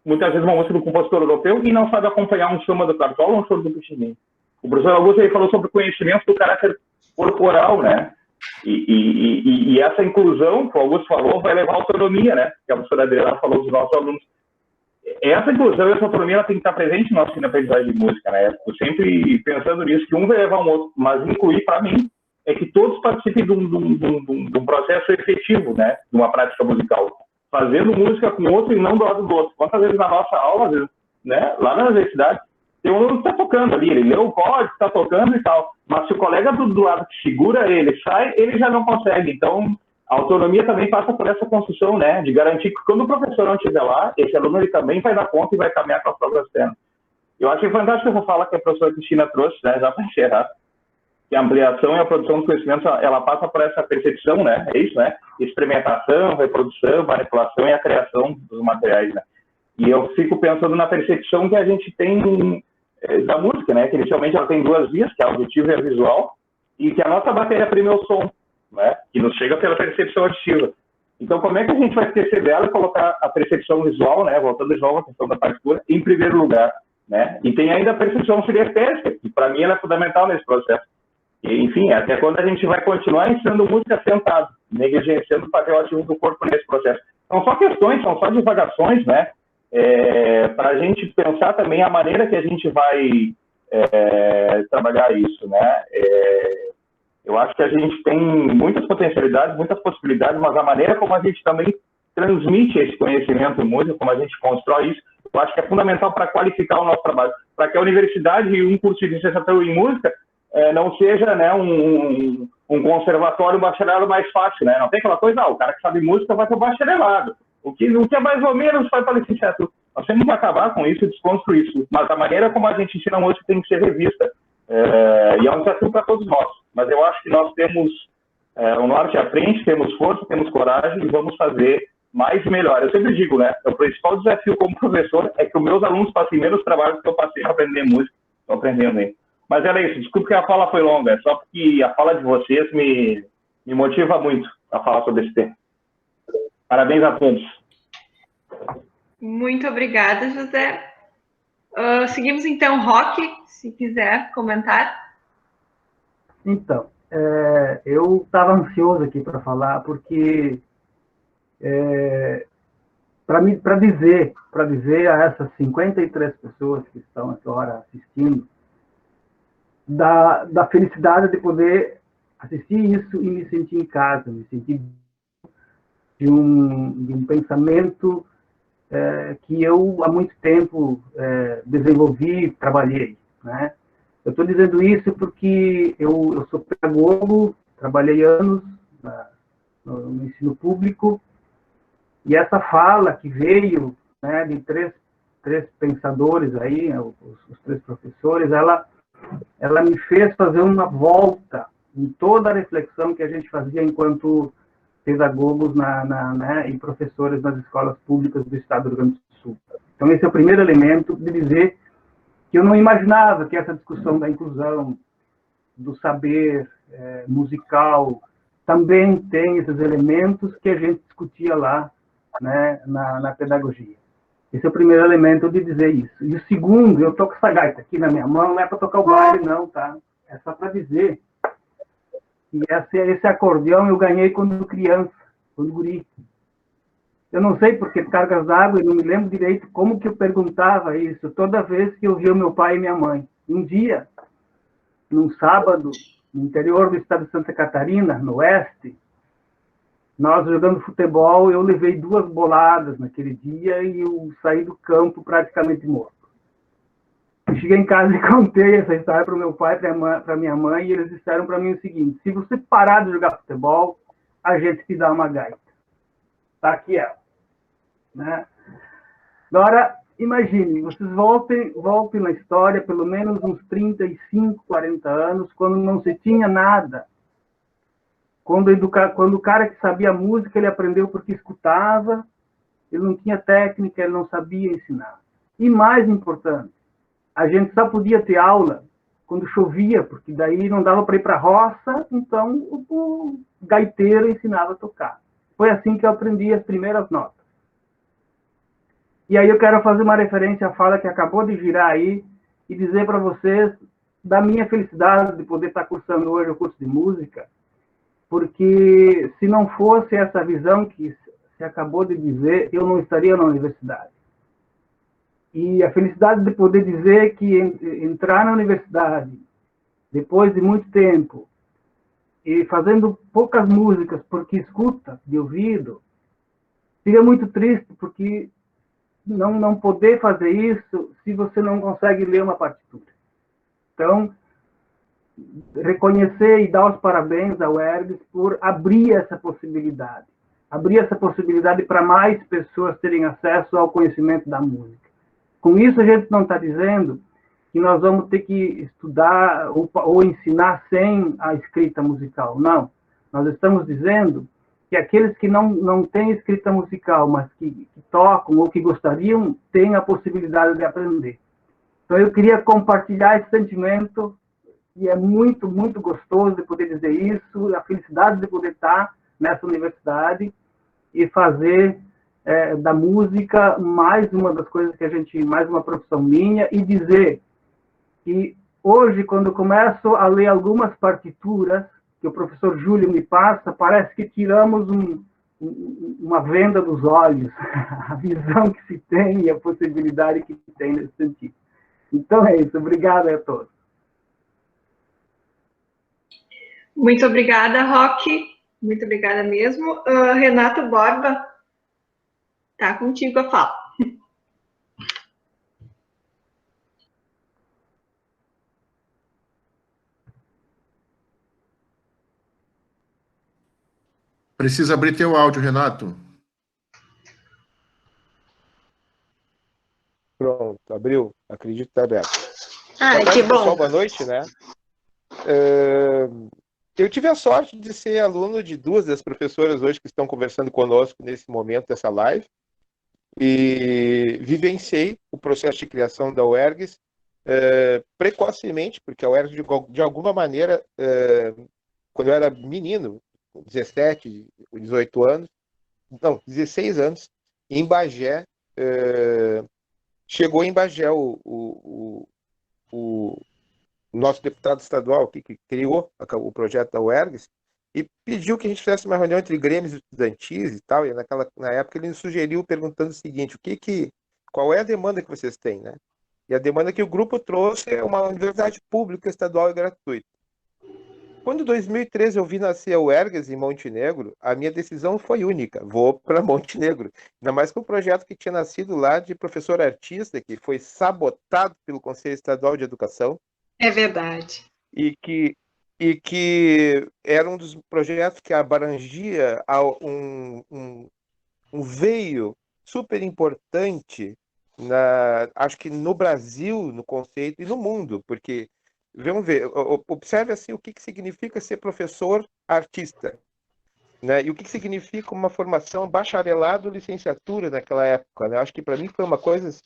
muitas vezes uma música do compositor europeu, e não sabe acompanhar um samba do Cartola ou um choro do Pichinguinho. O professor Augusto aí falou sobre o conhecimento do caráter corporal, né, e essa inclusão que o Augusto falou vai levar à autonomia, né, que a professora Adriana falou dos nossos alunos. Essa inclusão e essa autonomia, ela tem que estar presente no nosso ensino-aprendizagem de música, né, eu sempre pensando nisso, que um vai levar um outro, mas incluir, para mim, é que todos participem de um processo efetivo, né, de uma prática musical, fazendo música com o outro e não do lado do outro. Quantas vezes na nossa aula, às vezes, né, lá na universidade, tem um aluno que está tocando ali, ele leu o código, está tocando e tal, mas se o colega do lado que segura ele sai, ele já não consegue. Então, a autonomia também passa por essa construção, né, de garantir que quando o professor não estiver lá, esse aluno ele também vai dar conta e vai caminhar com as próprias pernas. Eu achei fantástico essa fala que a professora Cristina trouxe, né, já para encerrar, que a ampliação e a produção do conhecimento, ela passa por essa percepção, né? É isso, né? Experimentação, reprodução, manipulação e a criação dos materiais, né? E eu fico pensando na percepção que a gente tem da música, né? Que inicialmente ela tem duas vias, que é a auditiva e a visual, e que a nossa matéria-prima é o som, né? Que nos chega pela percepção auditiva. Então, como é que a gente vai esquecer dela e colocar a percepção visual, né? Voltando de novo à questão da partitura, em primeiro lugar, né? E tem ainda a percepção sinestésica, que para mim ela é fundamental nesse processo. Enfim, até quando a gente vai continuar ensinando música sentado, negligenciando o papel ativo do corpo nesse processo. São só questões, são só divagações, né? Para a gente pensar também a maneira que a gente vai trabalhar isso, né? Eu acho que a gente tem muitas potencialidades, muitas possibilidades, mas a maneira como a gente também transmite esse conhecimento em música, como a gente constrói isso, eu acho que é fundamental para qualificar o nosso trabalho, para que a universidade e um curso de licenciatura em música não seja, né, um conservatório, um bacharelado mais fácil, né? Não tem aquela coisa, o cara que sabe música vai para o bacharelado. O que é mais ou menos vai para a licenciatura. Nós temos que acabar com isso e desconstruir isso. Mas a maneira como a gente ensina música tem que ser revista. E é um desafio para todos nós. Mas eu acho que nós temos o norte à frente, temos força, temos coragem e vamos fazer mais e melhor. Eu sempre digo, né? O principal desafio como professor é que os meus alunos passem menos trabalho do que eu passei a aprender música. Estou aprendendo aí. Mas era isso, desculpe que a fala foi longa, é só porque a fala de vocês me motiva muito a falar sobre esse tema. Parabéns a todos. Muito obrigada, José. Seguimos então, Roque, se quiser comentar. Então, eu estava ansioso aqui para falar, porque para dizer a essas 53 pessoas que estão agora assistindo, da felicidade de poder assistir isso e me sentir em casa, me sentir de um pensamento que eu há muito tempo desenvolvi e trabalhei, né? Eu estou dizendo isso porque eu sou pedagogo, trabalhei anos no ensino público, e essa fala que veio, né, de três pensadores aí, os três professores, ela me fez fazer uma volta em toda a reflexão que a gente fazia enquanto pedagogos e professores nas escolas públicas do Estado do Rio Grande do Sul. Então, esse é o primeiro elemento de dizer que eu não imaginava que essa discussão da inclusão, do saber musical, também tem esses elementos que a gente discutia lá né, na pedagogia. Esse é o primeiro elemento de dizer isso. E o segundo, eu toco essa gaita aqui na minha mão, não é para tocar o baile, não, tá? É só para dizer que esse acordeão eu ganhei quando criança, quando guri. Eu não sei porque cargas d'água, eu não me lembro direito como que eu perguntava isso, toda vez que eu via o meu pai e minha mãe. Um dia, num sábado, no interior do estado de Santa Catarina, no oeste, nós jogando futebol, eu levei 2 boladas naquele dia e eu saí do campo praticamente morto. Eu cheguei em casa e contei essa história para o meu pai, para minha mãe, e eles disseram para mim o seguinte: se você parar de jogar futebol, a gente te dá uma gaita. Tá aqui ela. Né? Agora, imagine, vocês voltem na história, pelo menos uns 35, 40 anos, quando não se tinha nada. Quando o cara que sabia música, ele aprendeu porque escutava, ele não tinha técnica, ele não sabia ensinar. E mais importante, a gente só podia ter aula quando chovia, porque daí não dava para ir para a roça, então o gaiteiro ensinava a tocar. Foi assim que eu aprendi as primeiras notas. E aí eu quero fazer uma referência à fala que acabou de virar aí e dizer para vocês da minha felicidade de poder estar cursando hoje o curso de música, porque se não fosse essa visão que se acabou de dizer, eu não estaria na universidade. E a felicidade de poder dizer que entrar na universidade, depois de muito tempo, e fazendo poucas músicas porque escuta de ouvido, seria muito triste, porque não poder fazer isso se você não consegue ler uma partitura. Então, reconhecer e dar os parabéns ao UERGS por abrir essa possibilidade para mais pessoas terem acesso ao conhecimento da música. Com isso, a gente não está dizendo que nós vamos ter que estudar ou ensinar sem a escrita musical. Não. Nós estamos dizendo que aqueles que não têm escrita musical, mas que tocam ou que gostariam, têm a possibilidade de aprender. Então, eu queria compartilhar esse sentimento, e é muito, muito gostoso de poder dizer isso, a felicidade de poder estar nessa universidade e fazer da música mais uma das coisas que a gente, mais uma profissão minha, e dizer que hoje, quando eu começo a ler algumas partituras que o professor Júlio me passa, parece que tiramos uma venda dos olhos, a visão que se tem e a possibilidade que se tem nesse sentido. Então é isso, obrigado a todos. Muito obrigada, Roque, muito obrigada mesmo. Renato Borba, tá contigo a fala. Precisa abrir teu áudio, Renato. Pronto, abriu. Acredito que está aberto. Que bom. Pessoal, boa noite, né? Eu tive a sorte de ser aluno de 2 das professoras hoje que estão conversando conosco nesse momento dessa live, e vivenciei o processo de criação da UERGS precocemente, porque a UERGS, de alguma maneira, quando eu era menino, 17, 18 anos, não, 16 anos, em Bagé, chegou em Bagé o nosso deputado estadual que criou o projeto da UERGS e pediu que a gente fizesse uma reunião entre grêmios estudantis e tal, e na época ele nos sugeriu perguntando o seguinte: qual é a demanda que vocês têm, né? E a demanda que o grupo trouxe é uma universidade pública, estadual e gratuita. Quando em 2013 eu vi nascer a UERGS em Montenegro, a minha decisão foi única: vou para Montenegro. Ainda mais que o projeto que tinha nascido lá de professor artista, que foi sabotado pelo Conselho Estadual de Educação. É verdade. E que era um dos projetos que abrangia um veio super importante, acho que no Brasil, no conceito, e no mundo, porque, vamos ver, observe assim o que significa ser professor artista, né? E o que significa uma formação bacharelado, licenciatura naquela época, né? Acho que para mim foi uma coisa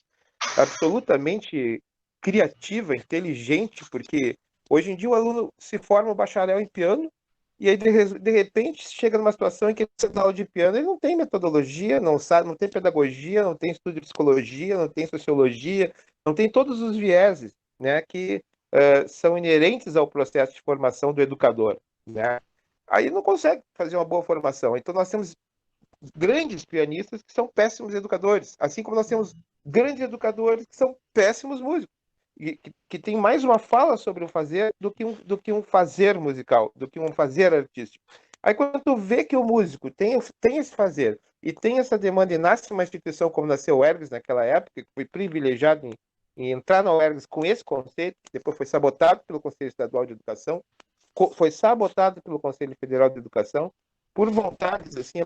absolutamente criativa, inteligente, porque hoje em dia o aluno se forma bacharel em piano E aí, de repente, chega numa situação em que você dá aula de piano, ele não tem metodologia, não sabe, não tem pedagogia, não tem estudo de psicologia, não tem sociologia, não tem todos os vieses, né, que são inerentes ao processo de formação do educador, né? Aí não consegue fazer uma boa formação. Então, nós temos grandes pianistas que são péssimos educadores, assim como nós temos grandes educadores que são péssimos músicos, e que tem mais uma fala sobre o fazer do que um fazer musical, do que um fazer artístico. Aí quando tu vê que o músico tem esse fazer e tem essa demanda e nasce uma instituição como nasceu o Ergues naquela época, que foi privilegiado em entrar na Ergues com esse conceito, que depois foi sabotado pelo Conselho Estadual de Educação, foi sabotado pelo Conselho Federal de Educação, por vontades assim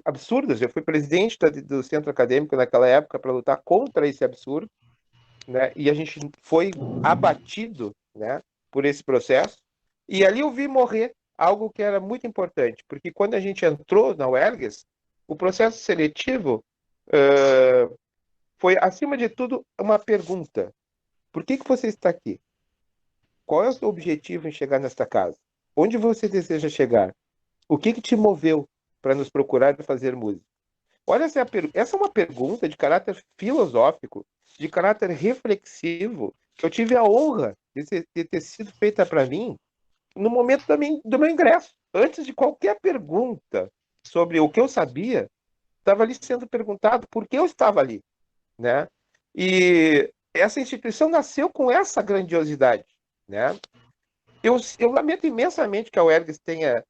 absurdas. Eu fui presidente do centro acadêmico naquela época para lutar contra esse absurdo, né? E a gente foi abatido, né, por esse processo. E ali eu vi morrer algo que era muito importante, porque quando a gente entrou na UERGS, o processo seletivo foi, acima de tudo, uma pergunta. Por que você está aqui? Qual é o seu objetivo em chegar nesta casa? Onde você deseja chegar? O que te moveu para nos procurar e fazer música? Olha, essa é uma pergunta de caráter filosófico, de caráter reflexivo, que eu tive a honra de ter sido feita para mim no momento do meu ingresso. Antes de qualquer pergunta sobre o que eu sabia, estava ali sendo perguntado por que eu estava ali, né? E essa instituição nasceu com essa grandiosidade, né? Eu lamento imensamente que a UERGS tenha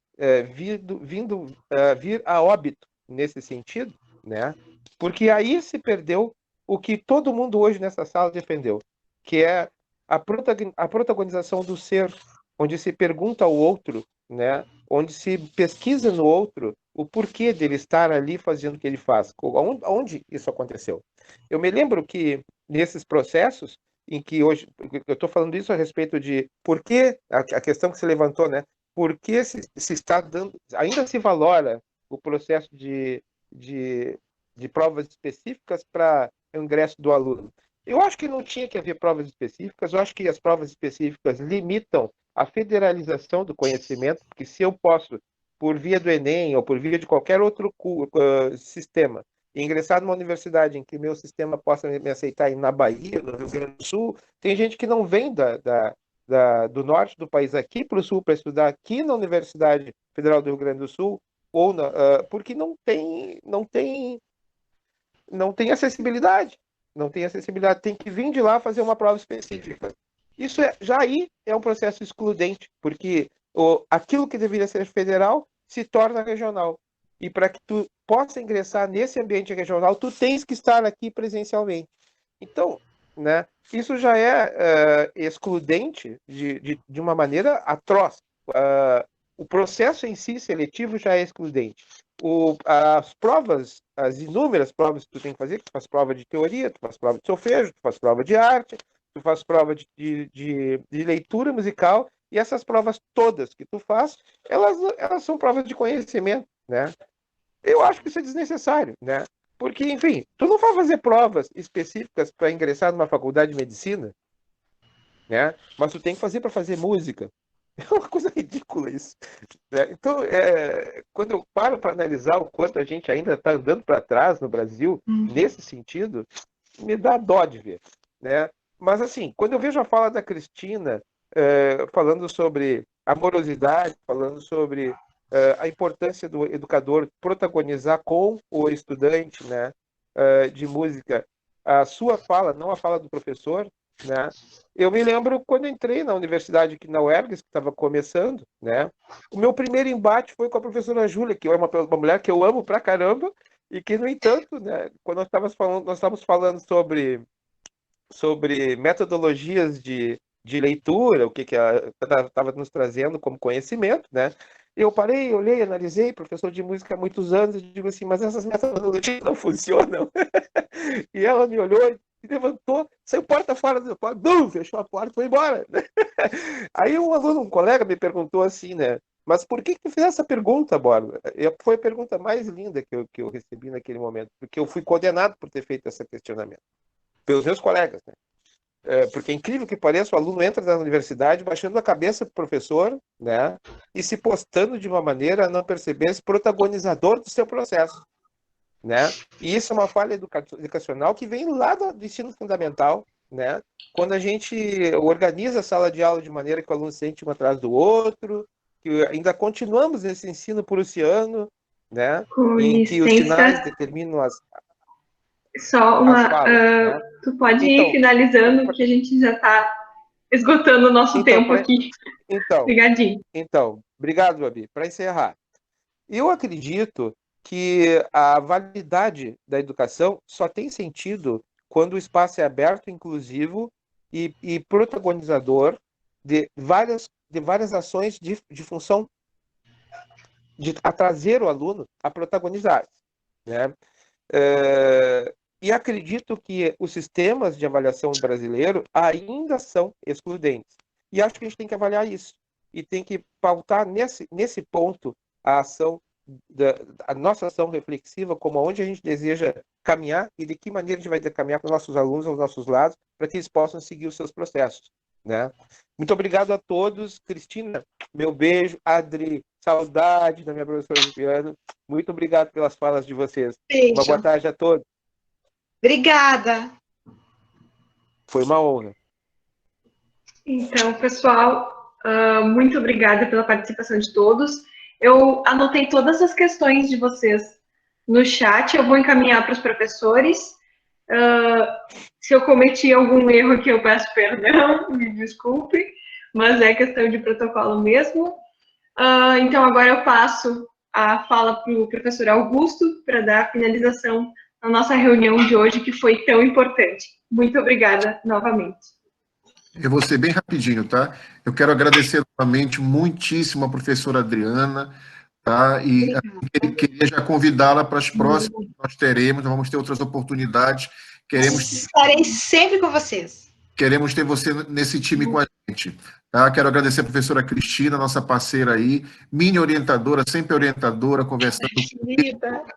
vir a óbito nesse sentido, né? Porque aí se perdeu o que todo mundo hoje nessa sala defendeu, que é a protagonização do ser, onde se pergunta ao outro, né? Onde se pesquisa no outro o porquê dele estar ali fazendo o que ele faz, onde isso aconteceu. Eu me lembro que nesses processos em que hoje, eu estou falando isso a respeito de por que, a questão que se levantou, né? Por que se está dando, ainda se valora o processo de provas específicas para o ingresso do aluno? Eu acho que não tinha que haver provas específicas, eu acho que as provas específicas limitam a federalização do conhecimento, porque se eu posso, por via do Enem ou por via de qualquer outro sistema, ingressar numa universidade em que meu sistema possa me aceitar na Bahia, no Rio Grande do Sul, tem gente que não vem do norte do país aqui para o sul para estudar aqui na Universidade Federal do Rio Grande do Sul, ou porque não tem acessibilidade. Não tem acessibilidade, tem que vir de lá fazer uma prova específica. Isso já aí é um processo excludente, porque aquilo que deveria ser federal se torna regional. E para que tu possa ingressar nesse ambiente regional, tu tens que estar aqui presencialmente. Então, né, isso já é excludente de uma maneira atroz. O processo em si seletivo já é excludente. As provas, as inúmeras provas que tu tem que fazer, tu faz prova de teoria, tu faz prova de solfejo, tu faz prova de arte, tu faz prova de leitura musical, e essas provas todas que tu faz, elas são provas de conhecimento, né? Eu acho que isso é desnecessário, né? Porque, enfim, tu não vai fazer provas específicas para ingressar numa faculdade de medicina, né? Mas tu tem que fazer para fazer música. É uma coisa ridícula isso, né? Então, quando eu paro para analisar o quanto a gente ainda está andando para trás no Brasil, nesse sentido, me dá dó de ver, né? Mas, assim, quando eu vejo a fala da Cristina falando sobre amorosidade, falando sobre a importância do educador protagonizar com o estudante, né, de música a sua fala, não a fala do professor, né? Eu me lembro quando entrei na universidade aqui na UERGS, que estava começando, né? O meu primeiro embate foi com a professora Júlia, que é uma mulher que eu amo pra caramba, e que, no entanto, né, quando nós estávamos falando sobre metodologias de leitura, o que ela estava nos trazendo como conhecimento, né? Eu parei, olhei, analisei, professor de música há muitos anos, e digo assim, mas essas metodologias não funcionam. E ela me olhou e levantou, saiu porta fora do quarto, fechou a porta e foi embora. Aí um colega me perguntou assim, né? Mas por que tu fez essa pergunta, Borba? Foi a pergunta mais linda que eu recebi naquele momento, porque eu fui condenado por ter feito esse questionamento pelos meus colegas, né? porque é incrível que pareça, o aluno entra na universidade baixando a cabeça para o professor, né, e se postando de uma maneira a não perceber-se protagonizador do seu processo, né? E isso é uma falha educacional que vem lá do ensino fundamental, né? Quando a gente organiza a sala de aula de maneira que o aluno se sente um atrás do outro, que ainda continuamos nesse ensino prussiano, né? Com em que os licença, sinais determinam as só uma. falas, né? Tu pode Então, ir finalizando, que a gente já está esgotando o nosso tempo aqui. Obrigadinho. Então, obrigado, Babi. Para encerrar, eu acredito que a validade da educação só tem sentido quando o espaço é aberto, inclusivo e protagonizador de várias ações de função de trazer o aluno a protagonizar, né? E acredito que os sistemas de avaliação brasileiro ainda são excludentes. E acho que a gente tem que avaliar isso. E tem que pautar nesse ponto a ação, a nossa ação reflexiva, como aonde a gente deseja caminhar e de que maneira a gente vai caminhar com os nossos alunos aos nossos lados, para que eles possam seguir os seus processos, né? Muito obrigado a todos. Cristina, meu beijo. Adri, saudade da minha professora de piano. Muito obrigado pelas falas de vocês. Beijo. Uma boa tarde a todos. Obrigada. Foi uma honra. Então, pessoal, muito obrigada pela participação de todos. Eu anotei todas as questões de vocês no chat, eu vou encaminhar para os professores. Se eu cometi algum erro aqui, eu peço perdão, me desculpe, mas é questão de protocolo mesmo. Então, agora eu passo a fala para o professor Augusto para dar a finalização na nossa reunião de hoje, que foi tão importante. Muito obrigada novamente. Eu vou ser bem rapidinho, tá? Eu quero agradecer novamente muitíssimo a professora Adriana, tá? E queria já convidá-la para as próximas que nós teremos, nós vamos ter outras oportunidades. Estarei sempre com vocês. Queremos ter você nesse time com a gente. Tá? Quero agradecer a professora Cristina, nossa parceira aí, minha orientadora, sempre orientadora, conversando,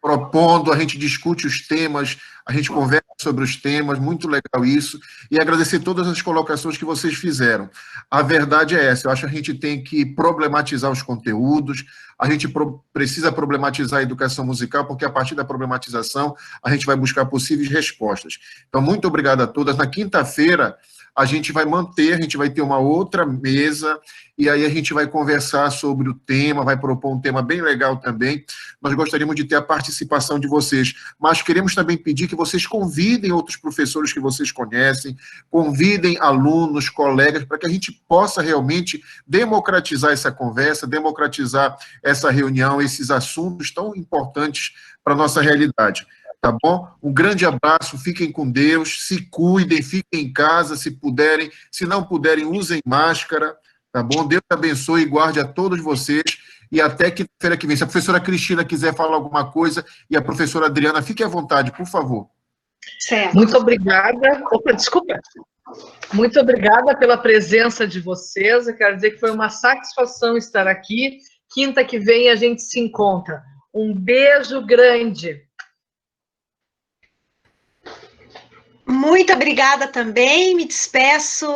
propondo, a gente discute os temas, a gente conversa sobre os temas, muito legal isso, e agradecer todas as colocações que vocês fizeram. A verdade é essa, eu acho que a gente tem que problematizar os conteúdos, a gente precisa problematizar a educação musical, porque a partir da problematização a gente vai buscar possíveis respostas. Então, muito obrigado a todas. Na quinta-feira, a gente vai ter uma outra mesa, e aí a gente vai conversar sobre o tema, vai propor um tema bem legal também. Nós gostaríamos de ter a participação de vocês, mas queremos também pedir que vocês convidem outros professores que vocês conhecem, convidem alunos, colegas, para que a gente possa realmente democratizar essa conversa, democratizar essa reunião, esses assuntos tão importantes para a nossa realidade. Tá bom? Um grande abraço, fiquem com Deus, se cuidem, fiquem em casa, se puderem, se não puderem, usem máscara, tá bom? Deus abençoe e guarde a todos vocês, e até quinta-feira que vem. Se a professora Cristina quiser falar alguma coisa, e a professora Adriana, fique à vontade, por favor. Certo. Muito obrigada. Opa, desculpa. Muito obrigada pela presença de vocês, eu quero dizer que foi uma satisfação estar aqui. Quinta que vem a gente se encontra. Um beijo grande. Muito obrigada também, me despeço.